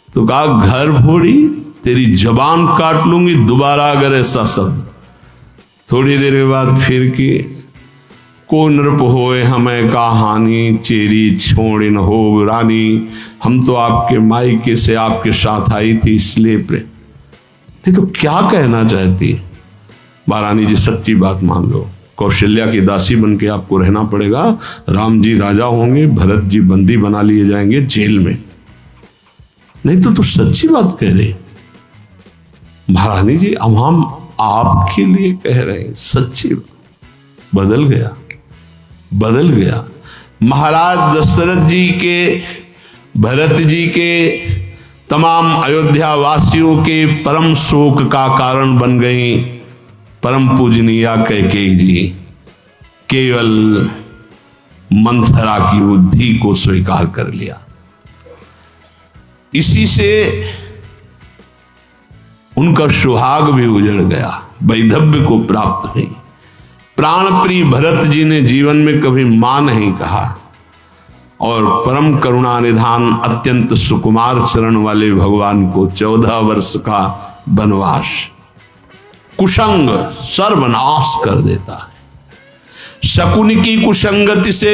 तो कहा, घर फोड़ी तेरी जबान काट लूंगी दोबारा अगर ऐसा शब्द। थोड़ी देर के बाद फिर की, को नृप होए हमें कहानी, चेरी छोड़िन हो रानी, हम तो आपके मायके से आपके साथ आई थी इसलिए प्रेम। नहीं तो क्या कहना चाहती महारानी जी, सच्ची बात मान लो, कौशल्या की दासी बन के आपको रहना पड़ेगा। राम जी राजा होंगे, भरत जी बंदी बना लिए जाएंगे जेल में। नहीं तो सच्ची बात कह रहे। महारानी जी अब हम आपके लिए कह रहे हैं, सच्ची बदल गया, बदल गया। महाराज दशरथ जी के, भरत जी के, तमाम अयोध्या वासियों के परम शोक का कारण बन गई परम पूजनीया कैकेयी जी। केवल मंथरा की बुद्धि को स्वीकार कर लिया, इसी से उनका सुहाग भी उजड़ गया, वैधव्य को प्राप्त नहीं। प्राण प्रिय भरत जी ने जीवन में कभी मां नहीं कहा और परम करुणा निधान अत्यंत सुकुमार चरण वाले भगवान को 14 वर्ष का वनवास कुसंग सर्वनाश कर देता है। शकुनी की कुसंगति से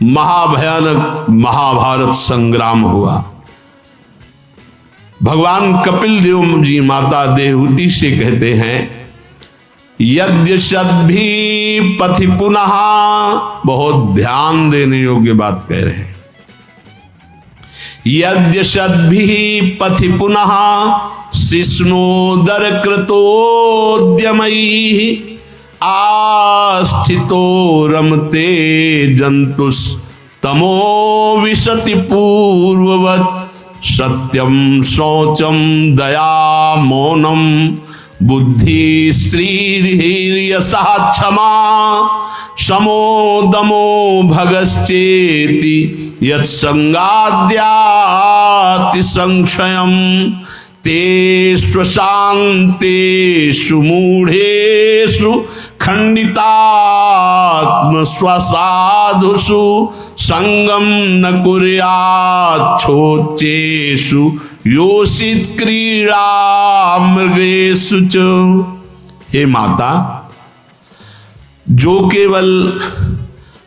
महाभयानक महाभारत संग्राम हुआ। भगवान कपिल देव जी माता देवहूति से कहते हैं, यद्यशद्भि पथि पुनः, बहुत ध्यान देने योग्य बात कह रहे हैं, यद्यशद्भि पथि पुनः शिष्णोदर कृतोद्यमैः आस्थितो रमते जंतुस तमो विशति पूर्ववत् सत्यम शौचम दया मौनम बुद्धि श्रीर्यसा क्षमा समोदमो भगश्चेति यत्संगाद्याति संशयम् तेषु शान्तेषु मूढ़ेषु खंडितात्म स्वसाधुषु संगम न कुर्याच्छोचेषु योषित क्रीड़ा मृगेषु च। हे माता, जो केवल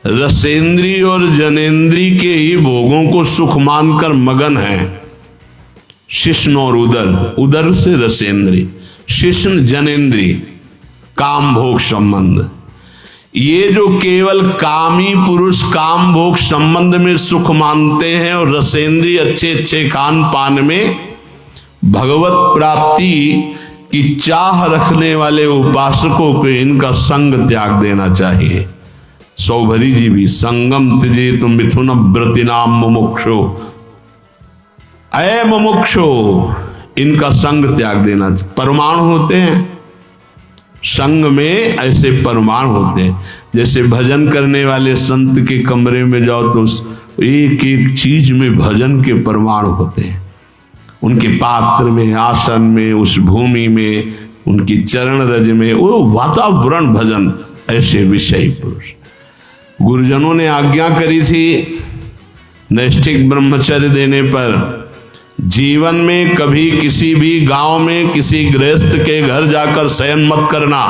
रसेंद्री और जनेन्द्री के ही भोगों को सुख मानकर मगन है, शिष्ण और उदर, उदर से रसेंद्री, शिष्ण जनेन्द्री, काम भोग संबंध, ये जो केवल कामी पुरुष काम भोग संबंध में सुख मानते हैं और रसेंद्री अच्छे अच्छे खान पान में भगवत प्राप्ति की चाह रखने वाले उपासकों को इनका संग त्याग देना चाहिए। सौभरी जी भी संगम त्यजे तुम मिथुन व्रतिनाम मुमुक्षो, अय मुमुक्षो, इनका संग त्याग देना चाहिए। परमाणु होते हैं संग में, ऐसे परमाणु होते हैं। जैसे भजन करने वाले संत के कमरे में जाओ तो एक एक चीज में भजन के परमाणु होते हैं, उनके पात्र में, आसन में, उस भूमि में, उनकी चरण रज में, वो वातावरण भजन, ऐसे विषय पुरुष। गुरुजनों ने आज्ञा करी थी नैष्ठिक ब्रह्मचर्य देने पर, जीवन में कभी किसी भी गांव में किसी गृहस्थ के घर जाकर शयन मत करना।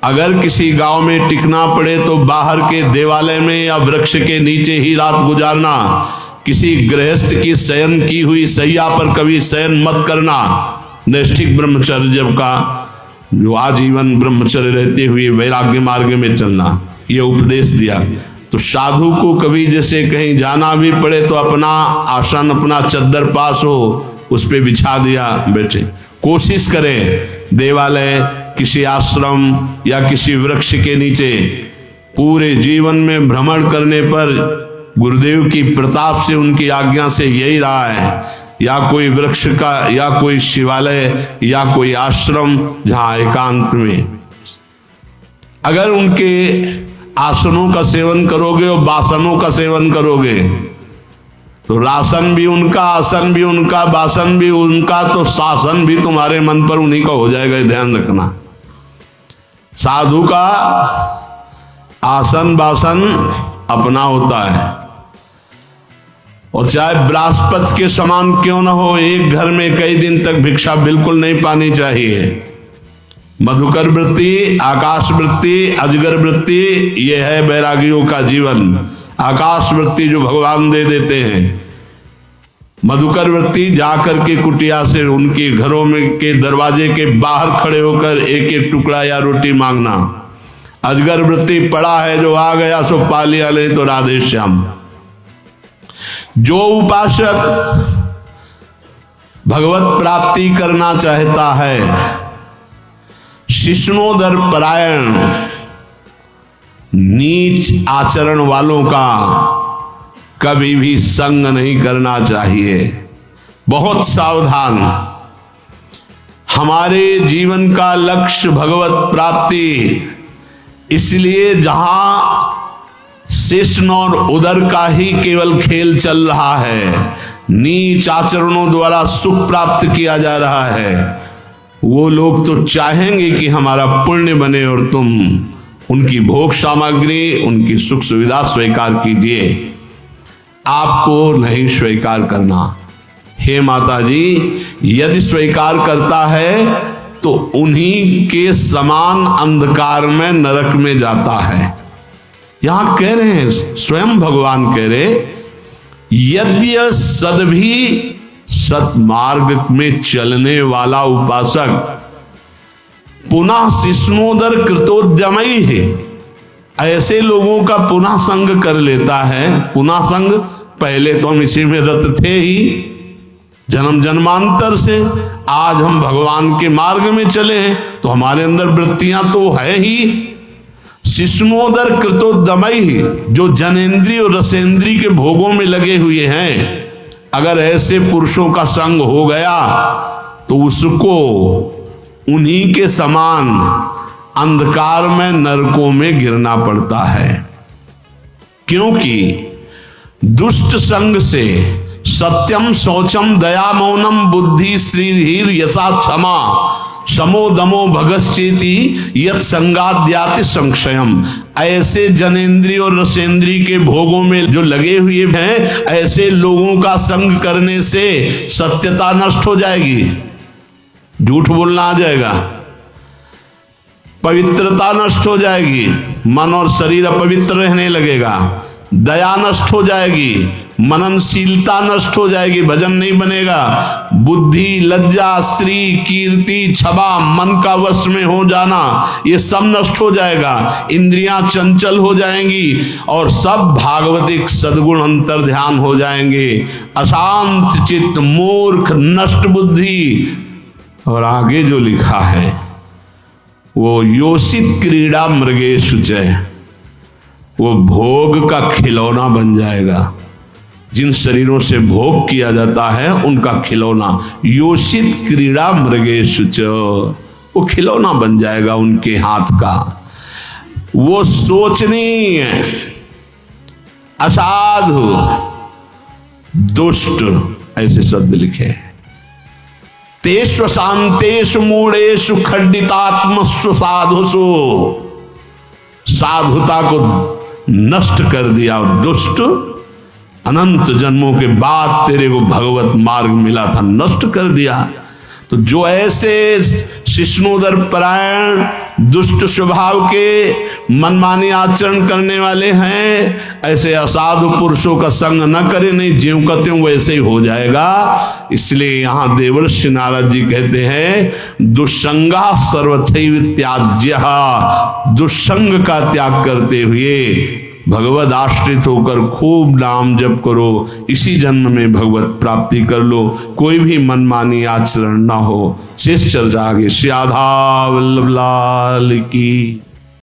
अगर किसी गांव में टिकना पड़े तो बाहर के देवालय में या वृक्ष के नीचे ही रात गुजारना। किसी गृहस्थ की शयन की हुई सैया पर कभी शयन मत करना। नैष्ठिक ब्रह्मचर्य का जो आजीवन ब्रह्मचर्य रहते हुए वैराग्य मार्ग में चलना, ये उपदेश दिया। तो साधु को कभी जैसे कहीं जाना भी पड़े तो अपना आसन, अपना चद्दर पास हो, उस पे बिछा दिया, बैठे। कोशिश करें देवालय, किसी आश्रम या किसी वृक्ष के नीचे पूरे जीवन में भ्रमण करने पर गुरुदेव की प्रताप से, उनकी आज्ञा से यही रहा है, या कोई वृक्ष का, या कोई शिवालय, या कोई आश्रम जहां एकांत में। अगर उनके आसनों का सेवन करोगे और बासनों का सेवन करोगे तो रासन भी उनका, आसन भी उनका, बासन भी उनका, तो शासन भी तुम्हारे मन पर उन्हीं का हो जाएगा, ध्यान रखना। साधु का आसन बासन अपना होता है, और चाहे बृहस्पति के समान क्यों न हो, एक घर में कई दिन तक भिक्षा बिल्कुल नहीं पानी चाहिए। मधुकर वृत्ति, आकाश वृत्ति, अजगर वृत्ति, ये है बैरागियों का जीवन। आकाश वृत्ति जो भगवान दे देते हैं, मधुकर वृत्ति जाकर के कुटिया से उनके घरों में के दरवाजे के बाहर खड़े होकर एक एक टुकड़ा या रोटी मांगना। अजगर वृत्ति पड़ा है, जो आ गया सो पा लिया, ले तो राधे श्याम। जो उपासक भगवत प्राप्ति करना चाहता है, शिष्णोदर परायण, नीच आचरण वालों का कभी भी संग नहीं करना चाहिए। बहुत सावधान। हमारे जीवन का लक्ष्य भगवत प्राप्ति, इसलिए जहां शिष्ण और उदर का ही केवल खेल चल रहा है, नीच आचरणों द्वारा सुख प्राप्त किया जा रहा है, वो लोग तो चाहेंगे कि हमारा पुण्य बने और तुम उनकी भोग सामग्री, उनकी सुख सुविधा स्वीकार कीजिए। आपको नहीं स्वीकार करना। हे माता जी, यदि स्वीकार करता है तो उन्हीं के समान अंधकार में नरक में जाता है। यहां कह रहे हैं, स्वयं भगवान कह रहे, यद्य सदभी सतमार्ग में चलने वाला उपासक पुनः शिष्णोदर कृतोद्यमई है, ऐसे लोगों का पुनः संग कर लेता है। पुनः संग, पहले तो हम इसी में रत थे ही जन्म जन्मांतर से, आज हम भगवान के मार्ग में चले हैं तो हमारे अंदर वृत्तियां तो है ही। शिष्णोदर कृतोद्यमई, जो जनेन्द्रीय और रसेंद्रीय के भोगों में लगे हुए हैं, अगर ऐसे पुरुषों का संग हो गया तो उसको उन्हीं के समान अंधकार में नरकों में गिरना पड़ता है। क्योंकि दुष्ट संग से सत्यम शौचम दया मौनम बुद्धि श्रीधीर यशा क्षमा समो दमो भगश्चेति यत संगाद्याति संक्षयम, ऐसे जनेन्द्रीय और रसेंद्रीय के भोगों में जो लगे हुए हैं, ऐसे लोगों का संग करने से सत्यता नष्ट हो जाएगी, झूठ बोलना आ जाएगा, पवित्रता नष्ट हो जाएगी, मन और शरीर अपवित्र रहने लगेगा, दया नष्ट हो जाएगी, मननशीलता नष्ट हो जाएगी, भजन नहीं बनेगा, बुद्धि, लज्जा, श्री, कीर्ति, क्षमा, मन का वश में हो जाना, ये सब नष्ट हो जाएगा, इंद्रियां चंचल हो जाएंगी और सब भागवतिक सद्गुण अंतर ध्यान हो जाएंगे। अशांत चित्त, मूर्ख, नष्ट बुद्धि। और आगे जो लिखा है वो योषित क्रीड़ा मृगेषु च, वो भोग का खिलौना बन जाएगा। जिन शरीरों से भोग किया जाता है उनका खिलौना, योषित क्रीड़ा मृगेषु च, वो खिलौना बन जाएगा उनके हाथ का। वो सोचनीय, असाधु, दुष्ट, ऐसे शब्द लिखे। तेष्व शांतेषु मूढ़ेषु खंडितात्मस्व साधुषु, साधुता को नष्ट कर दिया। दुष्ट, अनंत जन्मों के बाद तेरे को भगवत मार्ग मिला था, नष्ट कर दिया। तो जो ऐसे शिष्णोदर परायण, दुष्ट स्वभाव के, मनमानी आचरण करने वाले हैं, ऐसे असाधु पुरुषों का संग न करे, नहीं ज्यों का त्यों वैसे ही हो जाएगा। इसलिए यहाँ देवर्षि नारद जी कहते हैं, दुष्संगा सर्वथैव त्याज्यः, दुष्संग का त्याग करते हुए भगवद आश्रित होकर खूब नाम जप करो, इसी जन्म में भगवत प्राप्ति कर लो, कोई भी मनमानी आचरण ना हो। शेष चर्चा आगे। श्री राधा वल्लभ लाल की।